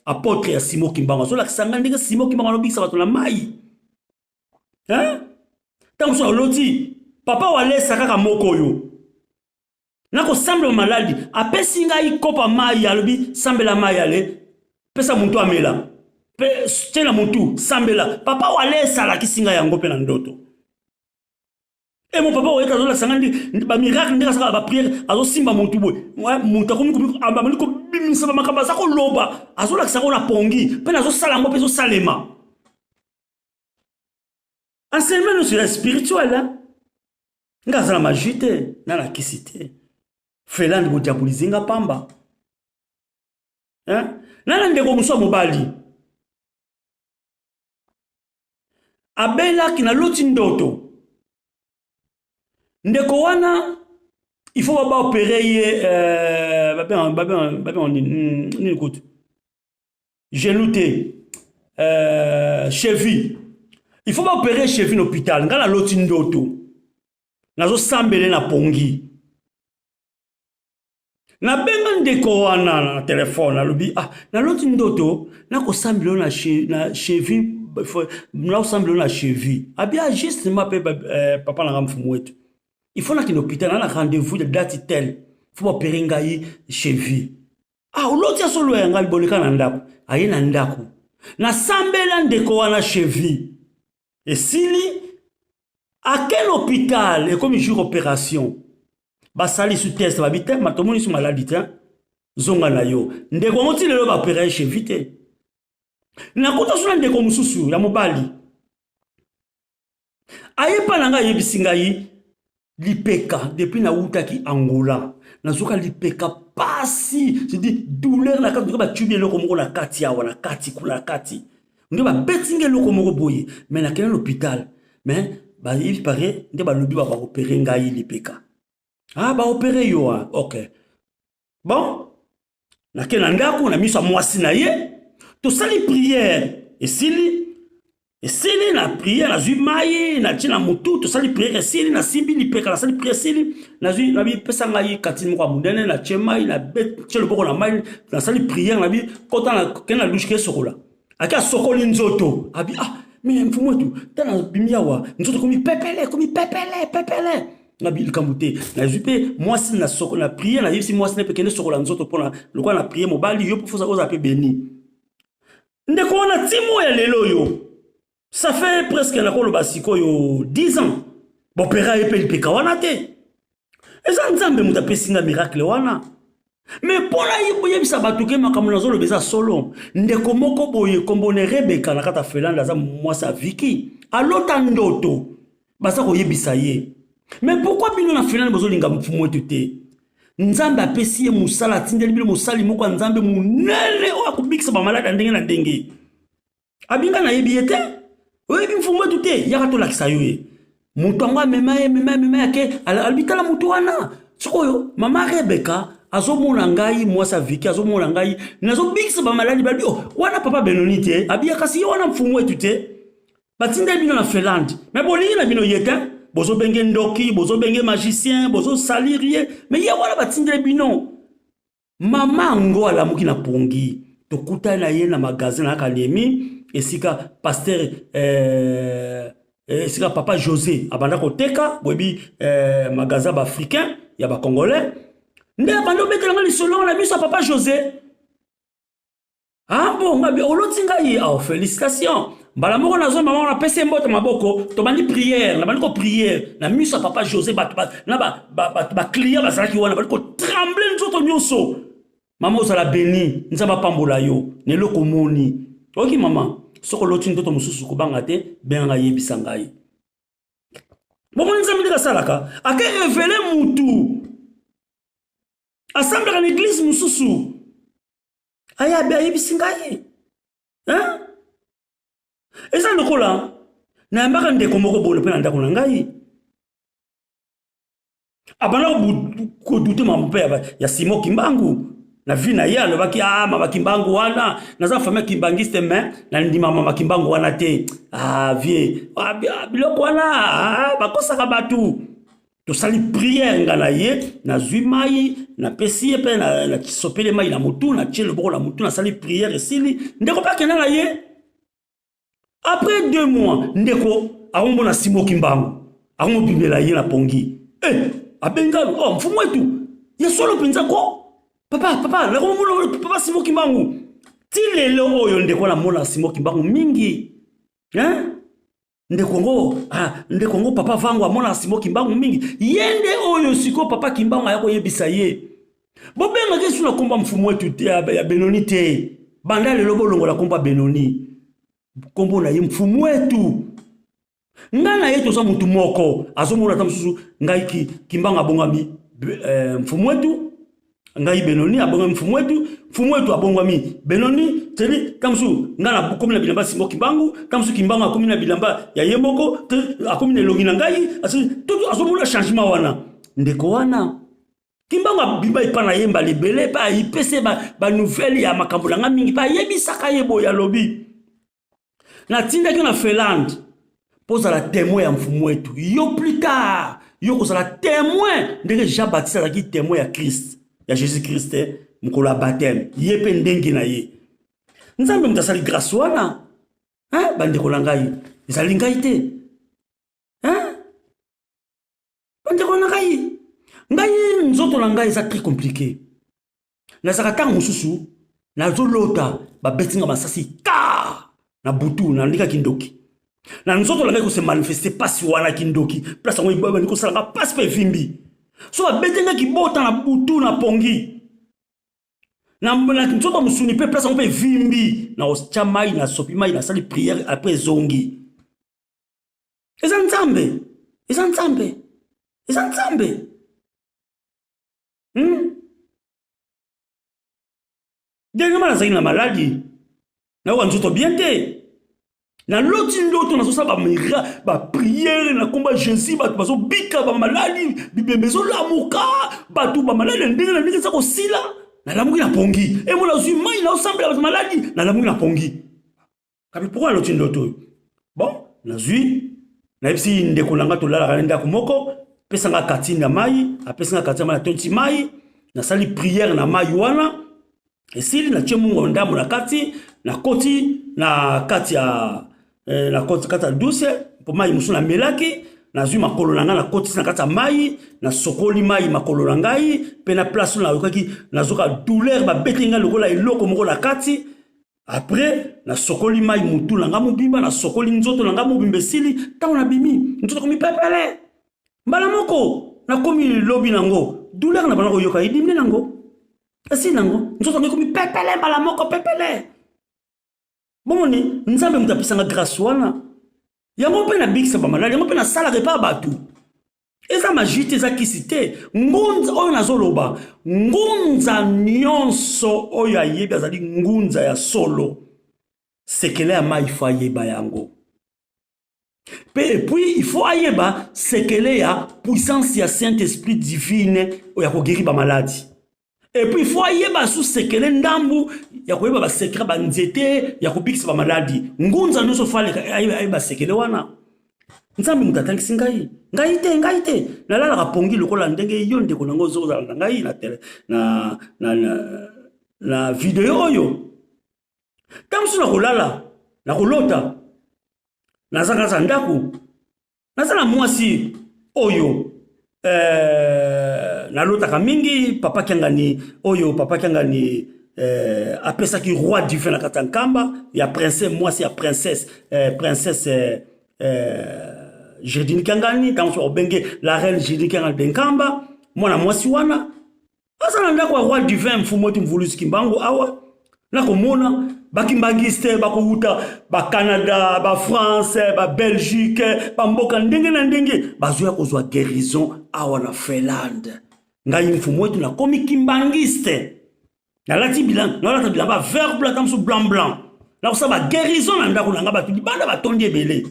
apôtre ya Simo Kimbanga azola kisanga ndenge Simo Kimbanga no bikisa bato na mai tango so loti papa walesa kaka moko yo nako samble maladi apesi ngai kopa mai alobi sambela mai ale pesa muntu amela pe tena muntu sambela papa walesa la kisinga yango pe na ndoto mon papa oyeka zola sangandi ba miracle ndeka saka ba prière azo simba muntu boy muntu akomi abamali ko bimisa ba makamba sako loba azola kisako na pongi pe nazo sala ngo pe zo salema enseignement sur la spirituel ngaza la magie na la kisite Felandi bo diabolizinga pamba. Nana ndeko muso mobali. Abela kina loti ndoto. Ndeko wana il faut ba opérer ni écoute. Genou cheville. Il faut ba opérer cheville à l'hôpital. Ngala loti ndoto. Nazo sambele na pongi. Na benga ndeko wana na telefone alobi na loti ndoto na ko sambelo na cheville na sambelo na cheville abia juste m'appelle papa na mfumu wetu il faut na kino hôpital na rendez-vous de date tel faut opérer ngai cheville loti asolo ya ngai boleka na ndako aye na ndako na sambela ndeko wana cheville et sili à quel hôpital et comme jour opération basali sous test babite matomoni sous maladie zonga na yo ndeko moti lelo ba opérer cheville te na kota suna ndeko mususu ya mobali ayepa nanga yebisinga yi lipeka depuis na utaki Angola nazoka lipeka pasi je dis douleur na kati ba tubie loko moko na kati ya wana kati kuna kati nde ba betinge loko moko boye mais na kena l'hôpital mais ba il paraît nde ba lobi ba opérer ngai lipeka ah ba opérer yo OK bon na kena ndako na miso mwasi na ye to sali prière et sili na prière na zui mai na tina mutu to sali prière sili na simbi lipeka na sali prière sili na zui na bi pesa ngai katini moko mundene na chemai na bet chelo boko na mai na sali prière na bi kota na kena lushke sokola aka sokoli nzoto abi ah mais mfumo tu tana bimiawa nzoto komi pepele na bi likamute na zupe mwasi na sokola na prière na yisi mwasi na pekene sokola nzoto pona lokwa na prière mobali yo pofosa oza pe béni ndeko na timo ya lelo yo. Ça fait presque na kolo basiko yo 10 ans. Bon pera epeli peka wana te. Eza nzambe muta pesinga miracle wana. Mais pona yiboye bisa batuke makamuna zolo beza solo. Ndeko moko boye kombone Rebeka na kata felanda za mwasa Viki. Alota ndoto. Basa ko yebisa ye. Mais pourquoi bino na felanda bozo linga mfumo etu te? Nzambe apesi ye musala tindeli bino musali moko nzambe munene o akubikisa ba malade ndenge na ndenge. Abinga na yebiete? Oui, il faut tout il y a tout là qui s'ayoue. Moutonga mema yake albitala mutuana. Sokoyo mama Rebeka azomona ngai mwasa Viki azomona ngai nazo bix ba maladi babi oh wana papa Benonite abia kasi wana mfumu wetu te. Batinda bino na Finlande. Mais bolingi na bino yete bozo benge ndoki bozo benge magicien bozo salirie mais ya wana batinda bino. Mama ngo ala muki na pongi. Tokuta na ye na magasin na Kalemi. Et sika pasteur sika papa José abanda koteka bobi magasin ba africain ya ba congolais nde abanda betela ngali solo na biso papa José ah bon ngabi olotinga yi ah félicitations bala moko nazo mama na pese mboto maboko to bandi prière na bandi ko prière na miso papa José na ba client ba salaki wana bandi ko trembler nzoto nyonso mama ozala béni nzaba pambola yo ne lokomoni ok mama soko loti ndoto mususu kubanga te benga yebisa ngai bomo nzambe ndika salaka ake evele mutu assemble kan église mususu aya be yebisa ngai hein eza lokola na mbaka ndeko moko bolo pe na ndako na ngai abana ko douter mampe ya Simo Kimbangu na vie na ya lobaki ah mama Kimbangu wana naza famille kimbangiste mais na ndima mama Kimbangu wana te ah vie biloko wana bakosaka batu to sali prière ngana ye na zui mai na pesi pe na kisopele mai na mutu na tchelo boko la mutu na sali prière esili ndeko pa kena na ye après 2 mois ndeko aombo na Simo Kimbangu aombo bibela ye na pongi abengalo oh mfumu wetu ya solo pinza ko papa la papa Simo Kimbangu ti lelo oyo ndeko la mona Simo Kimbangu mingi hein ndeko ngo papa vangu amona Simo Kimbangu mingi yende oyo siko papa Kimbangu ayako yebisa ye bobenga kesu na komba mfumu wetu ya Benoni te banda lelo bolongo la komba Benoni kombo na ye mfumu wetu ngana yeto za mutu moko azomona tamususu ngai Kimbangu abongami mfumu wetu ngai Benoni abonga mfumu wetu abongami Benoni teli kamsu ngana bukomi na bilamba Simo Kimbangu kamsu Kimbangu akomi na bilamba ya yemoko akomi na longi na ngai tout azomona changement wana ndeko wana Kimbangu biba ipana yemba lebele pa ipese ba nouvelle ya makambo nga mingi pa yebisaka yebo ya lobi na tinda ki na Finlande posa la témoin ya mfumu wetu yo plus tard yo ko la témoin ndenge Jean-Baptiste azaki témoin ya Christ ya Jésus-Christ mukolo ya baptême yepe ndenge na ye nzambe mutasali grâce wana hein bandeko na ngai ezali ngai te hein bandeko na ngai nzoto na ngai eza très compliqué nazaka ntango mosusu nazolota babetinga masasi ka na butu na ndika kindoki na nzoto na ngai ko se manifester pasi wana kindoki place ngo ibaba niko salaka pasi pe vimbi so abetenga kibota na butu na pongi na nzoto musuni pe place ngo pe vimbi na oschamai na sopimai na sali prière après zongi eza nzambe eza nzambe. Dernièrement nazalaki na maladi nayoka nzoto bien te na loti ndoto nazosala bapriere na komba Jésus bato bazobika bamaladi bibembe ezolamuka bato bamaladi ndenge na ndenge eza kosila nalamuki na pongi emo nazwi mai naosambela bato maladi nalamuki na pongi kapi pourkoi naloti ndoto oyo bon nazwi nayebisi ndeko na nga tolalaka na ndako moko apesanga katini ya mai apesanga katini ya mai na tonti mai nasali priere na mai wana esili natie mungu ndambo na kati na koti na kati ya na koti ya douce po mai musu na melaki nazwi makolo na nga na koti na kati ya mai na sokoli mai makolo na ngai pe na place na yokaki nazoka douleur babete nga lokola eloko moko na kati après na sokoli mai mutu na nga mobimba na sokoli nzoto na nga mobimba esili ntango na bimi nzoto komi pepele mbala moko na komi lobi nango douleur na bana koyoka idimne nango esi nango nzoto ngai komi pepele mbala moko pepele bomoni nzambe mutu apisanga grâce wana yango mpe na bikisa bamaladi yango mpe nasalaka epa bato eza magie te eza kisi te ngunza oyo nazoloba ngunza nyonso oyo ayebi azali ngunza ya solo sekele ya mai ifo ayeba yango pe epuis ifo ayeba sekele ya puissance ya Saint-Esprit divine oyo ya kogeri bamaladi epuis ifo ayeba su sekele ndambu ya koyeba basekele banzete ya kobikisa bamaladi ngunza nyonso fo ayeba sekele wana nzambe mutu atangisi ngai te nalalaka pongi lokola ndenge yo ndeko nango ozozala na ngai na video oyo ntango mosusu nakolala nakolota naza kaka ndako naza na mwasi oyo nalotaka mingi papa kiangani oyo papa kiangani apesaki roi divin na kati ya nkamba ya princesse mwasi ya princesse Jerdini Kangani tango so obenge la reine Jerdini Kangani denkamba mwana mwasi wana asala ndako wa roi divin mfumoti mvulusi kimbangu awa nako mona bakimbangiste bakuuta ba Canada ba France ba Belgique ba mboka ndenge na ndenge bazoya kozwa guérison awa na Finlande ngai mfumoti na komi kimbangiste nalati bilan ba vert blanc tamso blanc na kosaba guérison na ndako na nga batu banda batondi ebele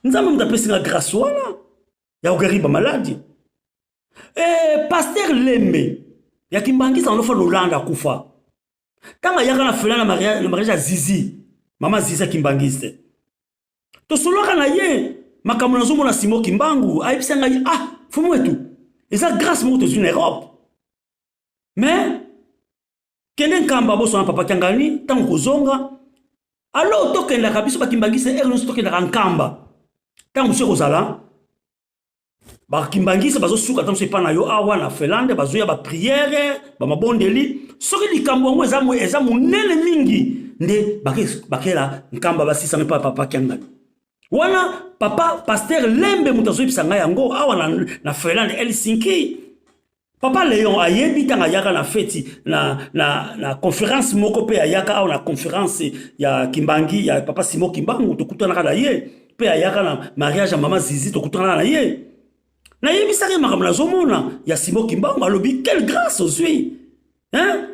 nzambe mutu apesinga grâce wana ya kogeri bamaladi Pasteur Lembe ya kimbangisa onofa Lolanda kufa tanga yaka na fela na mariage ya Zizi mama Zizi kimbangiste to soloka na ye makambo nazomona Simo Kimbangu ayebisanga fumu wetu eza grâce moko tozwi na Europe mais kende nkamba boso na papa Kiangani tango kozonga alo tokendaka biso bakimbangisa nyonso tokendaka nkamba tango mosu ekozala bakimbangisa bazosuka tango mosu epa na yo awa na Finlande bazoya bapriere bamabondeli soki likambo yango eza monene mingi nde bakela nkamba basisami pa papa Kiangani wana papa Pasteur Lembe mutu azoyebisa ngai yango awa na Finlande Helsinki papa Léon ayebi tanga yaka na feti na conférence moko pe ayaka awa na conférence ya Kimbangi ya papa Simo Kimbangu tokutanaka na ye pe ayaka na mariage ya mama Zizi tokutanaka na ye na yebisaka makambo nazomona ya Simo Kimbangu alobi quelle grâce ozwi hein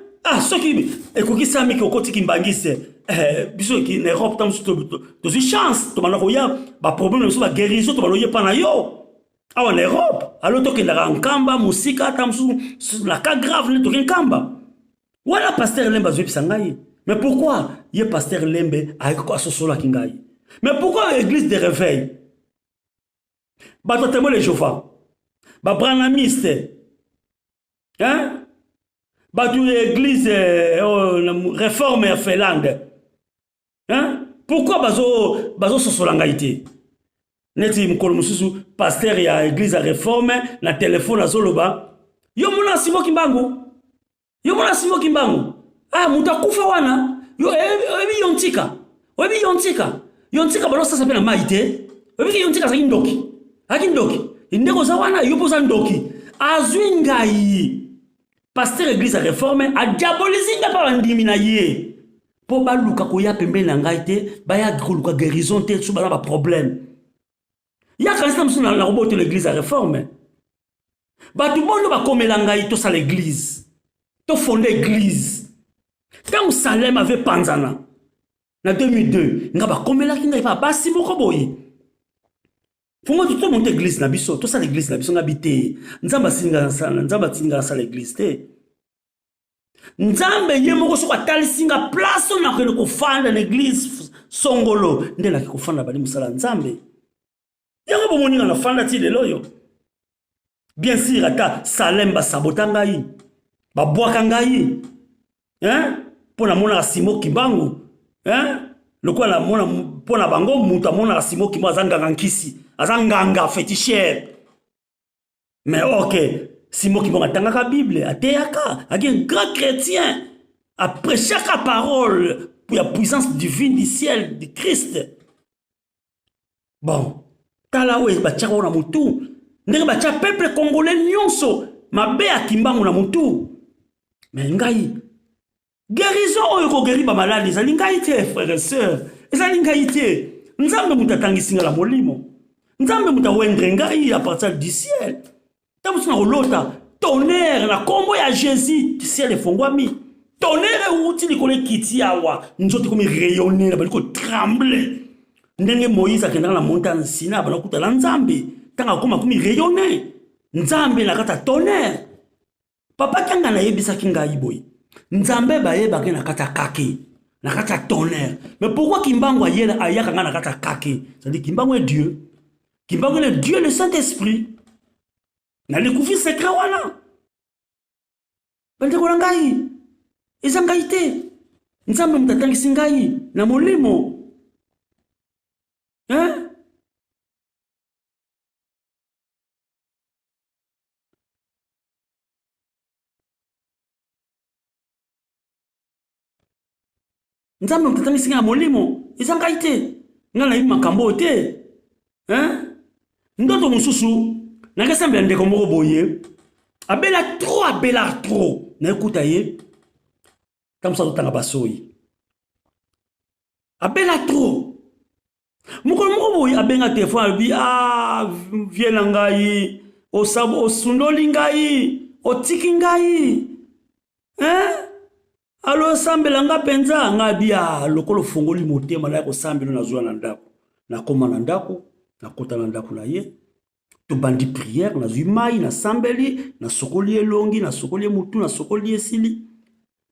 soki ekokisami kokoti Kimbangise biso ki na Europe tam tozwi chance tobanda koya baproblème na biso baguérison tobanda oyepa na yo awa na Europe alo tokendaka nkamba musika ata mosusu na cas grave ne toki nkamba wana Pasteur Lembe azoyebisa ngai mais pourquoi ye Pasteur Lembe ayeki asosolaki ngai mais pourquoi église de réveil bato témoin de Jéhovah babranamiste hein bato église réforme ya Finlande hein pourquoi bazo sosola ngai te neti mkolo mususu pasteur ya église ya réforme na téléphone azoloba yo mona Simo Kimbangu muta kufa wana yo ebi yontika balo sasa pena maite ebi yontika saki ndoki indeko za wana yo poza ndoki azwi ngai pasteur église ya réforme a diabolizinga pa bandimi na ye po baluka koya pembeni na ngai te baya koluka guérison te so bana ba problème ya kanisa msu na robote l'église à réforme Batu bono bakomela ngai to sa l'église. To fondé église. Quand Salem avait panzana na 2002, nga bakomela ki ngai ba basi moko boye. Fongo tout monter église na biso, to sa l'église na biso ngabité. Nzamba singa sana, nzamba tinga sa l'église te. Nzambe ye moko so atalisinga place na ko fanda na église songolo nde na ko fanda bali musala nzambe. Yango bomoninga na fanda ti lelo yo. Bien sûr, ata Salem ba sabota ngai. Ba boaka ngai. Hein? Pona mona Simo Kimbangu. Hein? Lokola mona pona bango muta mona Simo Kimbangu azanga nkisi. Azanga féticheur. Mais OK, Simo Kimbangu atanga Bible, ateyaka, un grand chrétien. Après chaque parole pour la puissance divine du ciel de Christ. Bon, tala we ba tchako na mutu. Ndenge bacha peuple congolais nyonso mabe ya Kimbangu na mutu. Mais ngai guérison oyo ko guéri ba malade ezali ngai te frères et sœurs. Ezali ngai te. Nzambe mutatangisinga la molimo. Nzambe mutawendre ngai à partir du ciel. Tamu sina rolota tonnerre na kombo ya Jésus du ciel efongwami. Tonnerre uti likole kiti awa nzoto komi rayonner baliko trembler. Ndenge Moïse akenda na montagne Sina banakuta la Nzambe. Tanga koma komi rayonner. Nzambe na kata tonnerre. Papa kanga na yebisa kinga iboy. Nzambe ba yeba ke na kata kake. Na kata tonnerre. Mais pourquoi Kimbangu ayela ayaka na kata kake? C'est-à-dire Kimbangu est Dieu. Kimbangu est Dieu le Saint-Esprit. Na likufi secret wana. Bande ko ngai. Eza ngai te. Nzambe mutatangisi ngai na molimo. Hein? Nzambe mutatangisi ngai na molimo. Eza ngai te. Nga na yima makambo te. Hein? Ndoto mususu na kesambela ndeko moko boye. Abela trop. Na ekuta ye. Kamsa totanga basoyi. Abela trop. Moko boye abenga téléphone abi viens na ngai. Osundoli ngai. Otiki ngai. Hein? Alo sambela nga penza nga bia lokolo fongoli motema na ko sambelo na zwa na ndako. Na koma na ndako, na kota na ndako na ye. To bandi prière na zumai na sambeli na sokoli elongi na sokoli mutu na sokoli esili.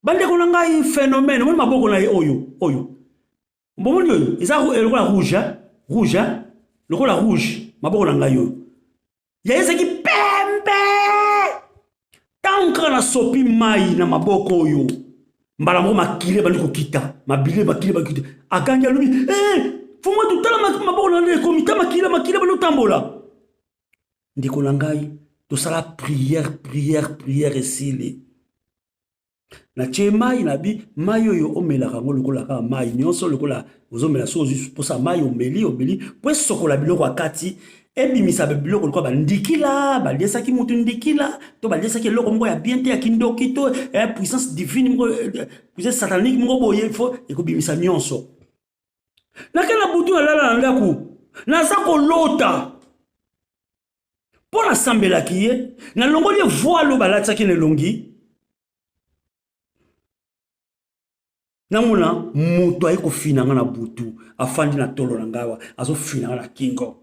Bande ko na ngai phénomène mo maboko na ye oyo. Mbomoni oyo eza lokola rouge, lokola rouge maboko na ngai oyo. Ya eza ki pembe. Tanka na sopi mai na maboko oyo. Mbala mo makile bali ko kita, mabile makile bakite. Akanja lubi, fuma tutala maboko na le komita makile bali tambola. Ndiko na ngai to sala prière esili. Na che mai na bi mai oyo omela kango lokola ka mai nyonso lokola ozomela so posa mai omeli po sokola biloko akati ebimisa biloko lokola bandikila baliesa ki mutu ndikila to baliesa ki loko moko ya bien te ya kindoki to puissance divine moko puissance satanique moko boye fo ekobimisa nyonso. Na kana butu na lala na ndaku na zako lota pona sambela kiye na longoli voile balatsa ki ne longi. Namuna mutu aiko finanga na butu afandi na tolo na ngawa azo finanga na kingo.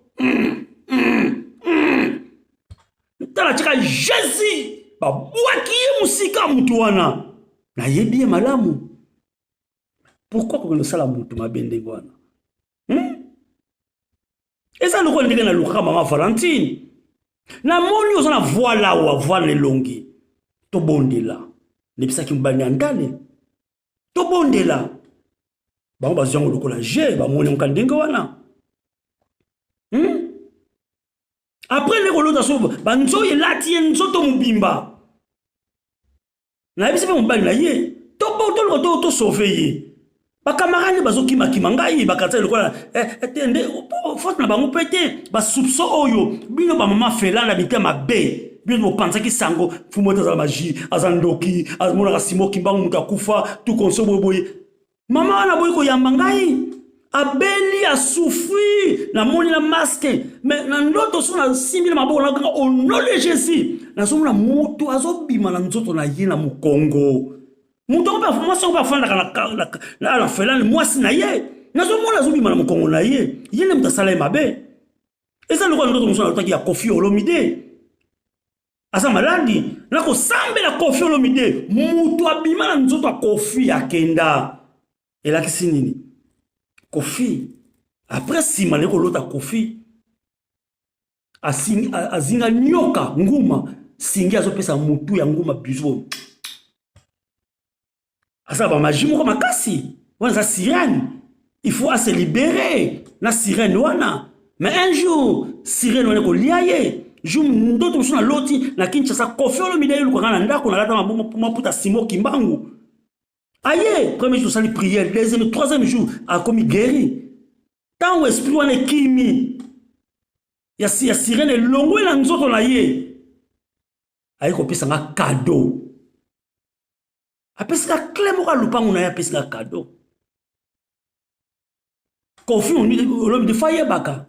Tala chika Jésus babwaki ye musika mutu wana na yebi malamu. Pourquoi ko no sala mutu mabende wana? Eza loko ndenge na luka mama Valentine. Na moni ozana voila wa voile longi. To bondela. Nebisaki mbani andale. To bondela. Bango bazango lokola je ba moni mkandenga wana. Après les rolos d'asso banzo ye lati nzoto mubimba. Na yebisi pe mbali na ye. To sauver ye. Ba camarade bazo kima ngai bakatsa lokola tende faute na bango pété ba soupçon oyo bino ba mama felanda bitema be bino pensa ki sango fumo ta magie azandoki azmona Simo Kimbangu mutakufa tu konso boye mama wana boye ko yamba ngai abeli a souffrir na moni na masque mais na ndoto so na simile maboko na au nom de Jésus na so na moto azobima na nzoto na ye na mukongo moto ba formation ba fanda na la felane mwasi na ye na so mona azobima na mukongo na ye ne mutasala mabe eza lokwa ndoto muso na lotaki ya Koffi Olomide asa maladi na ko sambe la Koffi Olomide moto abima na nzoto ya Koffi akenda elakisi nini Koffi après sima leko lota Koffi azinga nyoka nguma singi azopesa mutu ya nguma biso asa ba magie moko makasi wana za sirène il faut se libérer na sirène wana mais un jour sirène wana ko liaye jour ndoto musuna loti na Kinshasa Koffi Olomide yuko kana ndako na lata maputa Simo Kimbangu aye premier jour sali prière deuxième troisième jour a commis guéri tant esprit wana kimi ya sirène longo na nzoto na ye aye ko pesa nga cadeau apesa clé moko lupangu na ya pesa cadeau Koffi Olomide faye baka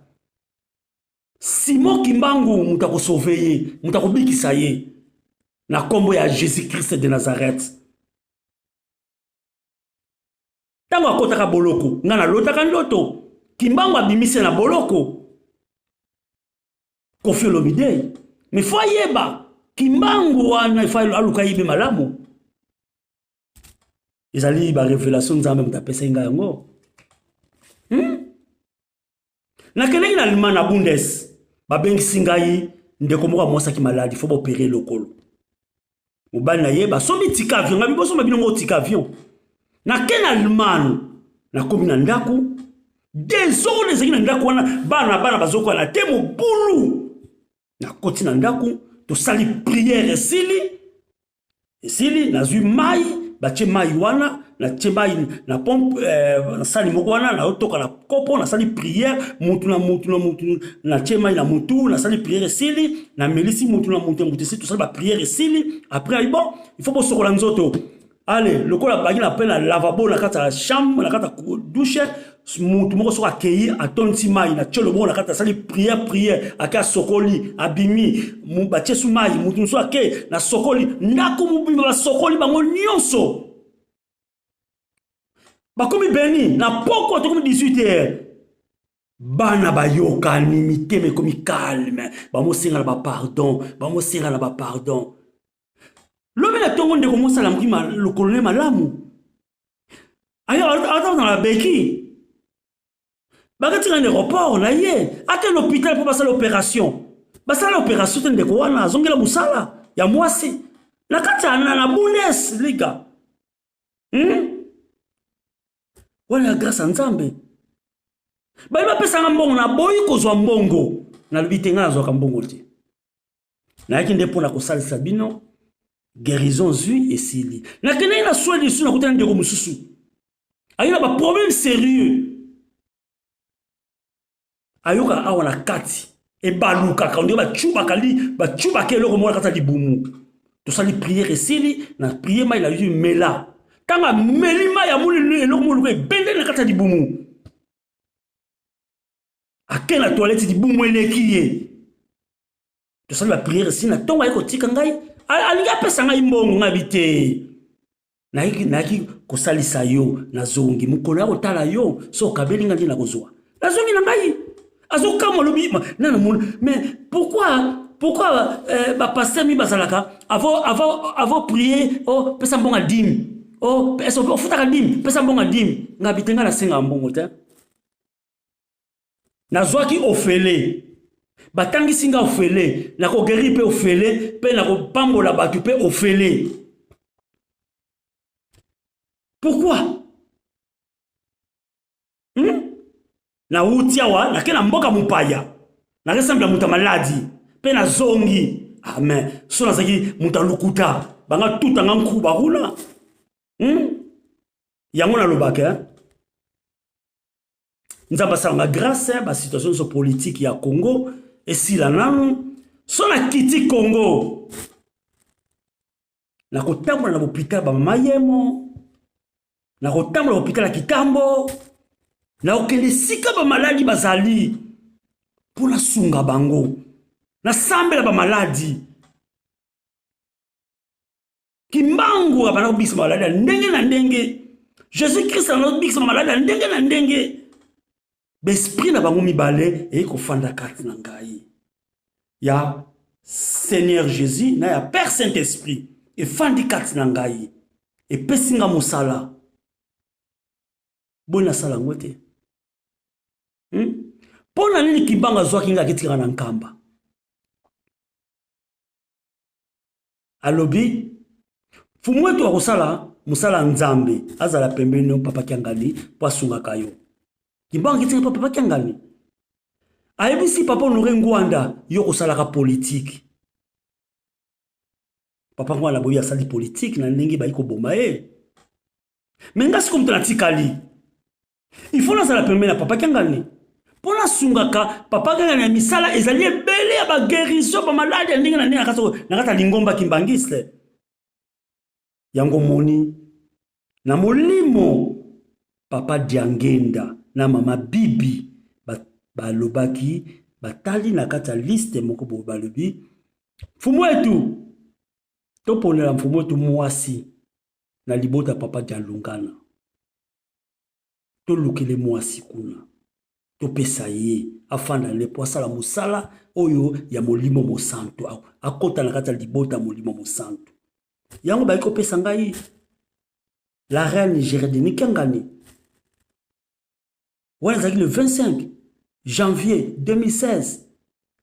Simo Kimbangu mutako sauver mutako bikisa ye na kombo ya Jésus Christ de Nazareth tango akotaka boloko nga na lotaka ndoto Kimbangu abimise na boloko Koffi Olomide me fo yeba Kimbangu wana fa aluka yibe malamu ezali ba révélation nzambe mutapesa inga yango na keleki na lima na Bundes babengisi ngai ndeko moko mwasaki maladi fo opérer lokolo mobali na ye basomi tika avion ngabi boso mabino ngo tika avion na ken Allemagne na komi na ndako désolé ezaki na ndako wana bana bazoko na te mobulu na koti na ndako tosali prière esili nazwi mai batie mai wana na tchemai na pompe na sali moko wana na otoka na kopo na sali prière mutu na tchemai na mutu na sali prière esili na melisi mutu c'est tout ça ba prière esili après bon il faut bosokola nzoto allez le ko la bagi na pe na lavabo na kata chambre na kata douche mutu moko so accueillir atonti mai na tchelo bon na kata sali prière aka sokoli abimi mu batie su mai mutu so ake na sokoli ndako mubima ba sokoli bango nyonso bakomi beni na poko to komi 18h bana bayoka ni miteme komi calme bamosenga na ba pardon lobe na tongo ndeko mosala mukima le colonel malamu ayo ata na la beki bakati na aéroport na ye ata l'hôpital pour passer l'opération ndeko wana zongela musala ya mwasi na kati na Bundes liga wana grâce à Nzambe ba pesa mbongo na boyi kozwa mbongo na lubitenga na zwa mbongo te na yaki ndepo na kosalisa bino guérison zui esili na kene na soin de sou na kotana ndeko mususu ayina ba problème sérieux ayoka awa na kati e baluka ka ndeba chuba ke loko mona kata libumu to sali prière esili na prière mai la yu mela tanga melima ya muli eloko muluko ebende na kata libumu akena toilette libumu elekiye to sali la prière esili na tonga eko tika ngai alinga pesa ngai mbongo ngabite naiki kosalisa yo na zongi mukolo ya kotala yo so kabeli ngai na kozwa na zongi na ngai azokama lobi nana mais pourquoi ba pasteur mi basalaka avant prier oh pesa mbonga dim oh pesa futaka dim pesa mbonga dim ngabite nga na senga mbongo te na zwaki ofele batangi singa ofele na ko guérir pe ofele pe na ko pambola batu pe ofele pourquoi na utiawa na kena mboka mupaya na resembla muta maladi pe na zongi amen so na zaki muta lukuta banga tuta nganku bakula yango na lobaka nzamba sanga grâce ba situation so politique ya Congo esila nanu so na kiti Congo na kotambola na hôpital ba mayemo na kotambola hôpital ya Kitambo na okende sika ba maladi bazali pour la sunga bango na sambela ba maladi kimbangu abana kubisa maladi ndenge na ndenge Jésus Christ a kubisa maladi ndenge na ndenge l'esprit na bango mibale e ko fanda kati na ngai ya Seigneur Jésus na ya Père Saint-Esprit e fandi kati na ngai e pesinga mosala bona sala ngote pona nini kibanga zwaki nga kitika na nkamba alobi fumu wetu akosala musala nzambe azala pembeni papa kiangani po asungaka yo kibanga kitika papa kiangani ayebisi papa Honoré Ngwanda yo kosalaka politique papa Ngwanda boyi asali politique na ndenge bayi koboma ye mais ngasi comme tanatikali il faut la pembeni na papa kiangani pour la sungaka papa kiangani misala ezali ebele ya ba guérison ba malade ndenge na ndenge na kata lingomba kimbangiste yango moni na molimo papa Diangenda na mama Bibi balobaki batali na kata liste moko bo balobi fumu etu toponela mfumu etu mwasi na libota papa Dialungana to lukele mwasi kuna to pesa ye afanda le poisala musala oyo ya molimo mosanto akota na kata libota molimo mosanto yango ba ko pesa ngai la reine Géredini Kiangani ouais ça le 25 janvier 2016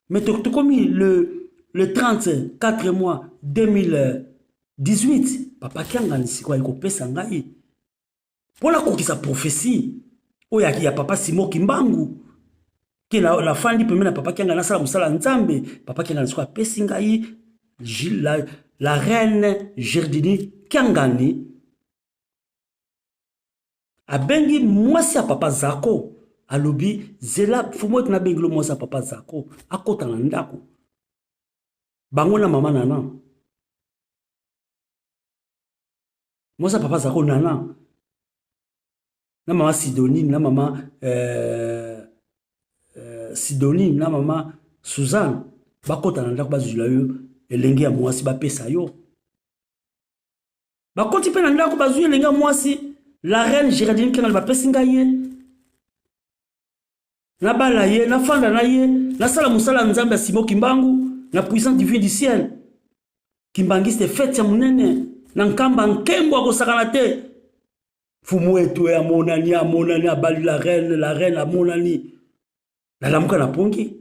mais tout comme le 34 mois 2018 papa Kiangani siko ko pesa ngai pour la kokisa prophétie oya ki ya papa Simo Kimbangu ki la fandi pemena na papa Kiangani na sala musala nzambe papa Kiangani siko pesa ngai la reine Géredini Kiangani abengi mwasi ya papa Zako alobi zela fumo na bengilo mwasi ya papa Zako akota na ndako bango na mama nana mwasi ya papa Zako nana na mama Sidonie na mama Sidonie na mama Suzanne bakota na ndako bazula yo elenge ya mwasi bapesa yo bakoti pe na ndako bazula elenge ya mwasi la reine Géredine Kiangani bapesi ngai ye na bala ye na fanda na ye na sala musala nzambe ya Simo Kimbangu na puissance divine du ciel kimbangiste fête ya munene na nkamba nkembo akosakana te fumu etu ya monani abali la reine amonani la lamuka na pongi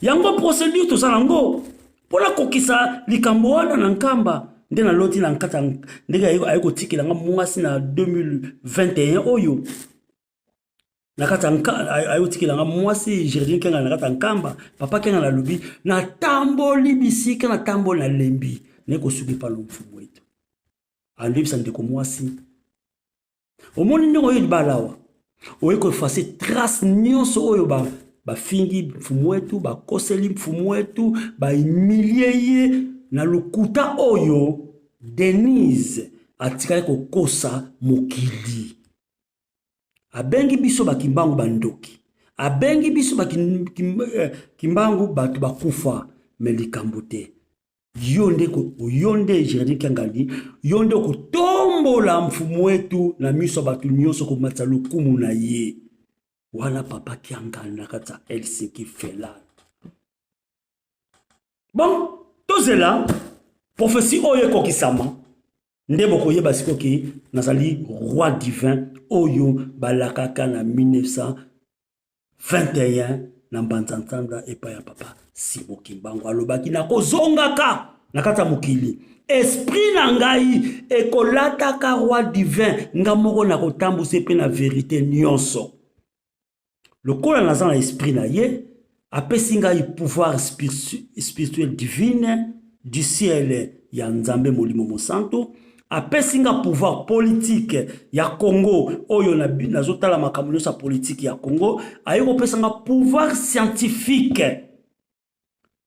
yango procédure to sala ngo pona kokisa likambo wana na nkamba nde na loti na nkata ndenge ayeko tikela nga mwasi na 2021 oyo na kata ayeko tikela nga mwasi Géredine Kiangani na kata nkamba papa Kiangani na lobi na tamboli bisika na tamboli na lembi neko suki pa lo mfumu wetu andebisa ndeko mwasi omoni ndenge oyo libalawa oyeko efase trace nyonso oyo bafingi mfumu wetu bakoseli mfumu wetu bahumilie ye na lokuta oyo Denise atikali kokosa mokili abengi biso bakimbangu bandoki abengi biso bakimbangu batu bakufa melikambo te yonde Géredine Kiangani yonde kotombola mfumu wetu na miso batu nyonso komatsa lokumu na ye wana papa Kiangani na kata Helsinki Finland bon tozela prophétie oyo kokisama ndebo koyeba sikoki nazali roi divin oyo balakaka na 1921 na mbanzanzanda epa ya papa Simo Kimbangu alobaki na kozongaka na kata mokili esprit na ngai ekolataka roi divin nga moko na kotambusa pe na vérité nyonso lokola naza na esprit na ye apesi ngai pouvoir spirituel divine du ciel ya nzambe molimo mosanto apesi nga pouvoir politique ya Congo oyo nazotala makambo nyonso ya politique ya Congo ayeko pesa nga pouvoir scientifique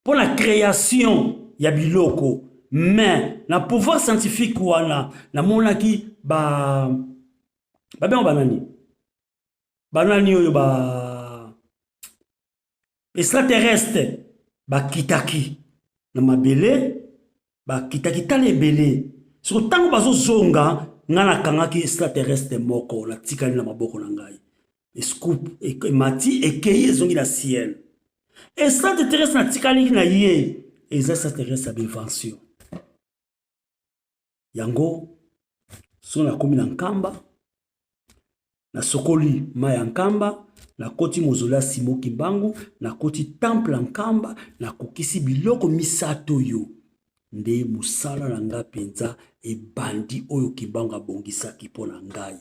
pour la création ya biloko mais na pouvoir scientifique wana namonaki ba banani banani oyo ba extraterrestre bakitaki na mabele bakitaki tala ebele soko ntango bazozonga nga nakangaki extraterrestre moko natikali na maboko na ngai escoop emati ekei ezongi na ciel extraterrestre natikali na ye eza extraterrestre ya bévention yango so nakomi na nkamba nasokoli mai ya nkamba nakoti mozolo ya Simon Kimbangu nakoti temple ya nkamba nakokisi biloko misato oyo nde musala na nga penza ebandi oyo Kimbangu abongisaki mpo na ngai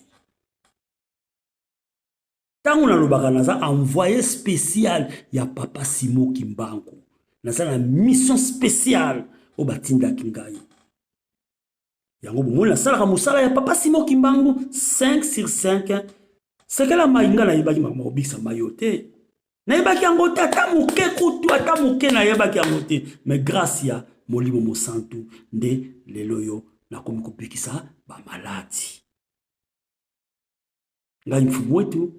ntango nalobaka naza envoyé spécial ya papa Simon Kimbangu naza na mission spéciale oyo batindaki ngai yango bomoni nasalaka mosala ya papa Simon Kimbangu 5 sur 5 sekela mai nga nayebaki makambo kobikisa mai yo te nayebaki yango te ata moke kutu ata moke nayebaki yango te mais grâce ya molimo mosantu nde lelo oyo nakomi kobikisa bamaladi ngai mfumu wetu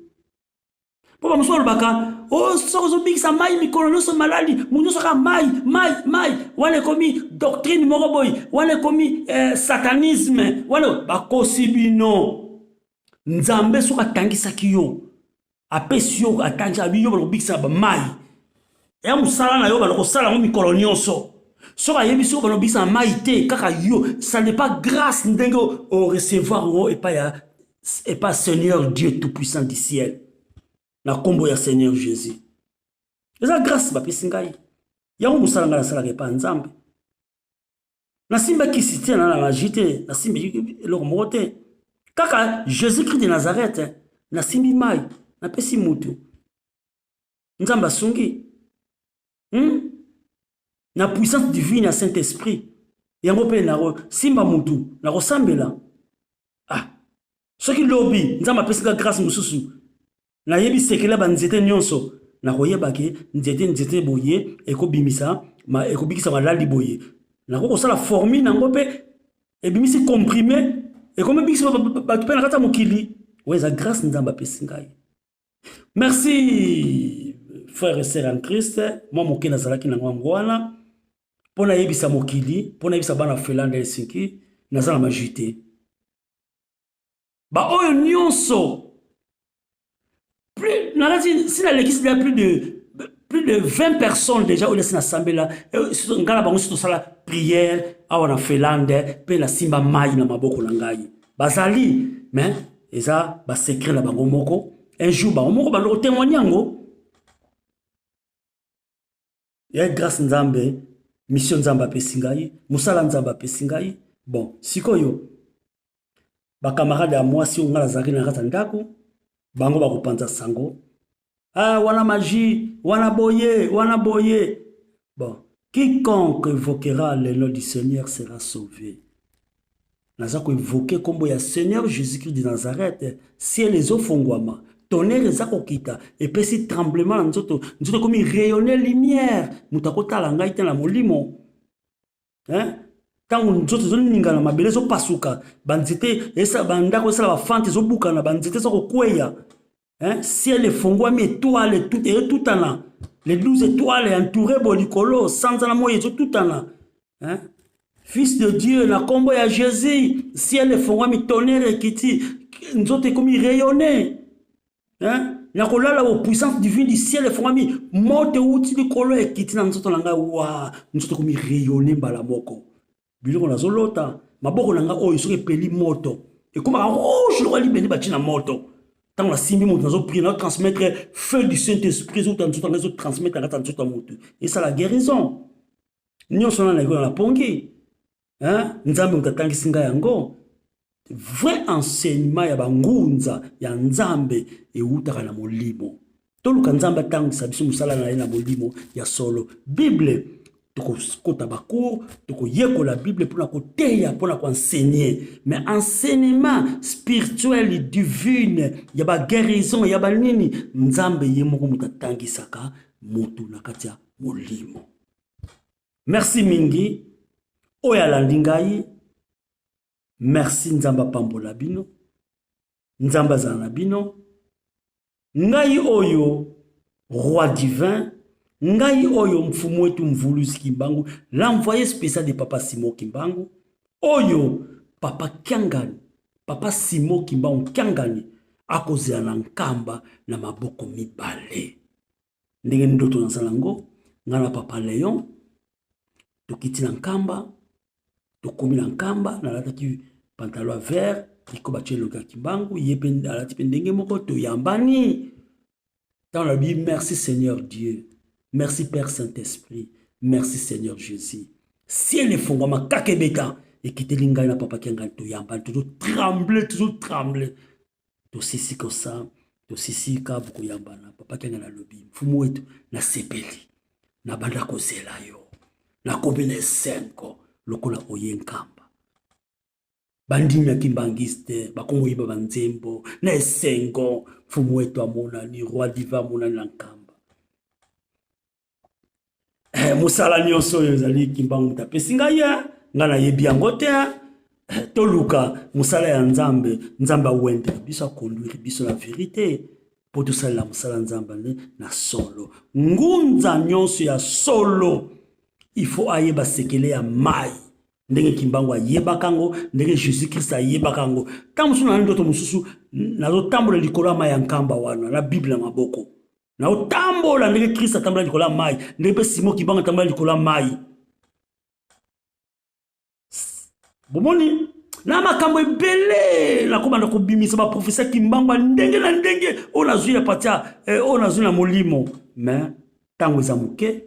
mpo bamosusu balobaka o soko ozobikisa mai mikolo nyonso maladi moto nyonso kaka mai wana ekomi doctrine moko boye wana ekomi satanisme wana bakosi bino nzambe soki atangisaki yo apesi yo atangisa yo balobikisa bamai ya mosala na yo balokosala yango mikolo nyonso soki ayebisi yo balobikisa mai te kaka yo ça n'est pas grâce ndenge orecevoir yango epa Seigneur Dieu tout-puissant du ciel na kombo ya Seigneur Jésus eza grâce bapesi ngai yango mosala ngai nasalaka epa nzambe nasimbaki kisi te na magie te nasimbi eloko moko te kaka Jésus-Christ de Nazareth nasimbi mai napesi mutu nzambe asungi na puissance divine ya Saint-Esprit yango mpe simba mutu nakosambela soki lobi nzambe apesi nga grâce mosusu nayebi sekela banzete nyonso nakoyebake nzete boye ekobikisa maladi boye nakokosala formule nango mpe ebimisi comprimé ekomi bikisa bato mpe na kati ya mokili oyo eza grâce nzambe apesi ngai merci frère et sœur en Christ mwa moke nazalaki nango yango wana mpo nayebisa mokili mpo nayebisa bana Finlande Helsinki naza na magie te baoyo nyonso si nalekisi deja plus de 20 personnes déjà oyo nasi nasambela ngai na bango si tosala prière awa na Finlande mpe nasimba mai na maboko na ngai bazali mais eza basekret na bango moko un jour bango moko bandoko témoigne yango ya grâce nzambe mission nzambe apesi ngai mosala nzambe apesi ngai bon sikoyo bakamarade ya mwasi oyo ngai nazalaki na kati ya ndako bango bakopanza sango wana magie wana boye bon quiconque évoquera le nom du Seigneur sera sauvé naza ko évoquer kombo ya Seigneur Jésus-Christ de Nazareth ciel ezofongwama tonnerre eza kokita epesi tremblement na nzoto komi rayonner lumière moto akotala ngai te na molimo tango nzoto ezoninga na mabele ezopasuka banzete bandako esala bafante ezobukana banzete ezokokweya ciel efongwami étoile etutana les 12 étoiles entouré bolikolo sanza na moyi ezotutana fils de Dieu na kombo ya Jésus ciel efongwami tonnerre ekiti nzoto ekomi rayonner na kolala au puissance divine du ciel efongwami moto euti likolo ekiti na nzoto na ngai wa nzoto ekomi rayonner mbala moko biloko nazolota maboko na ngai oyo soki epeli moto ekomaka rouge lokola libende batina moto ntango nasimbi moto nazoprie nazotransmettre feu du Saint-Esprit ezota nzoto ngai ezotransmettre na kati ya nzoto ya moto esala guérison nyonso na naikola na pongi nzambe moto atangisi ngai yango vrai enseignement ya bangunza ya nzambe eutaka na molimo toluka nzambe atangisa biso mosala na ye na molimo ya solo bible tokokota bacour tokoyekola bible mpona koteya mpona koenseigner mais enseignement spirituel divine ya baguérison ya banini nzambe ye moko moto atangisaka motu na kati ya molimo merci mingi oyo alandi ngai merci nzambe apambola bino nzambe azala na bino ngai oyo roi divin, ngai oyo mfumu wetu Mvuluzi Kimbangu, l'envoyé spécial de papa Simon Kimbangu, oyo papa Kiangani, papa Simon Kimbangu Kiangani, akozela na nkamba na maboko mibale. Ndenge ndoto na salango, ngana papa Léon, tokiti na nkamba, tokomi na nkamba, nalataki pantalon vert, liko batie loka Kimbangu, yepe alati pendenge moko toyambani. Dans la Bible, merci Seigneur Dieu, merci Père Saint-Esprit, merci Seigneur Jésus. Ciel et fondement, kakebeka, et qui te linga na papa Kiangani toyambani, toujours trembler. To sisi ko sa, to sisi ka buko yambana, papa Kiangani na lobi, fumu wetu na sepeli, na banda ko zela yo, na kobele senko, lokola oyenkamba. Bandimi ya kimbangiste, bakongo yiba banzembo, na esengo, fumu wetu amona ni roi diva amona na nkamba. Musala nyonso yo zali Kimbangu mutapesi ngai ya, ngana yebi yango te, toluka musala ya nzambe, nzambe awende biso akonduire biso la vérité, po tosalela musala nzambe na solo. Ngunza nyonso ya solo, il faut ayeba sekele ya mai. Ndenge Kimbangu ayebaka ngo, ndenge Jésus Christ ayebaka ngo. Tamusu na ndoto mususu, nazo tambola likolo ya mai ya nkamba wana, na Bible na maboko. Na tambola ndenge Christ atambola likolo ya mai, ndenge pe Simon Kimbangu atambola likolo ya mai. Bomoni, na makambo ebele, na komanda kobimisa ba professeur Kimbangu ndenge na ndenge, ona zui ya patia, ona zui na molimo. Mais, tango eza muke,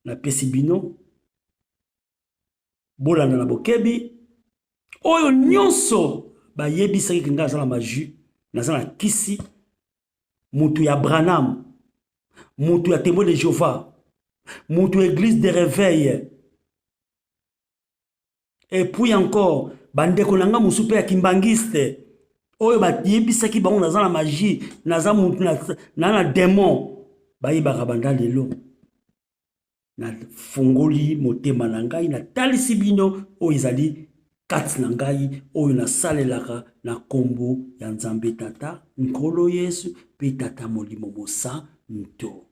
na pesi bino, bolanda na bokebi, oyo nyonso, ba yebisa ki nga zala maju, na zala kisi, mutu ya Branham, mutu ya témoin de Jéhovah, mutu église de réveil, et puis encore, bandeko nanga musupe ya kimbangiste, oyo ba yebisa ki bango na zala magie, na zala mutu na démon, ba yebaka banda lelo. Na fongoli motema na ngai na talisi bino oyo ezali kati na ngai oyo na salelaka na kombo ya Nzambe Tata Nkolo Yesu pe Tata Molimo Mosantu.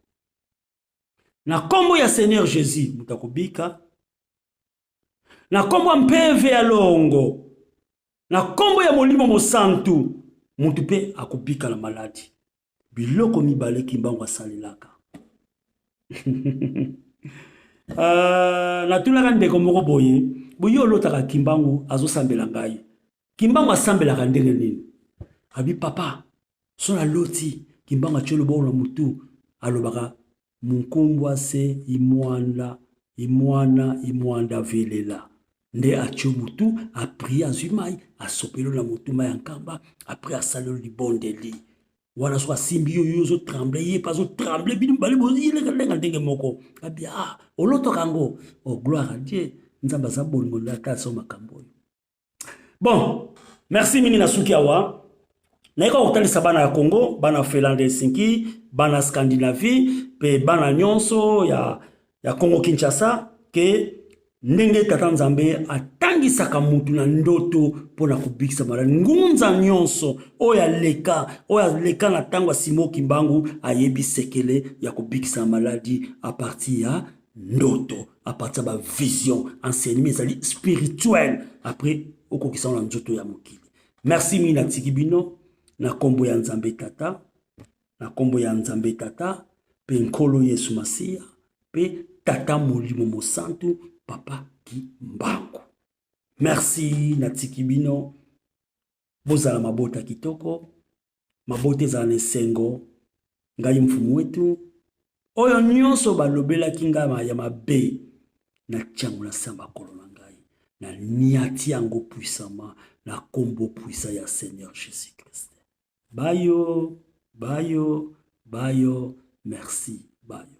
Na kombo ya Seigneur Jésus mutakobika, na kombo mpeve ya longo, na kombo ya Molimo Mosantu mutu pe akobika na maladi. Biloko mibale Kimbangu asalelaka. Natuna ndeko moko boye boyo lotaka Kimbangu azosambela ngai. Kimbangu asambelaka ndenge nini? Abi papa so na loti Kimbangu acholo bo na mutu alobaka munkumbwa se imwanda velela nde acho mutu a prier azumai asopelo na mutu ma yankamba après asalo libondeli. Wana so asimbi yo zo tremble ye pas zo tremble binu bale bo ile ka ndenge moko abi oloto kango gloire à Dieu nzamba za bolingo la ta so makambo. Bon, merci mingi na suki awa na ko kotalisa bana ya Congo, bana Finlande Helsinki, bana Scandinavie pe bana nyonso ya Congo Kinshasa ke ndenge tata Nzambe atangisaka mutu na ndoto pona kubikisa mara ngunza nyonso oya leka na tango Simon Kimbangu ayebi sekele ya kubikisa maladi a partir ya ndoto, a partir ba vision enseignement ezali spirituel après okokisa na nzoto ya mokili. Merci mina tikibino na kombo ya Nzambe Tata, na kombo ya Nzambe Tata pe Nkolo Yesu Masia pe Tata Molimo Mosantu Papa Kimbangu. Merci na tikibino. Bozala mabota kitoko. Mabote za nesengo. Ngai mfumu wetu. Oyo nyonso balobela kinga ya mabe. Na tiango na samba kolona ngai. Na niati yango puissama. Na kombo puissa ya Seigneur Jésus Christ. Bayo. Merci. Bayo.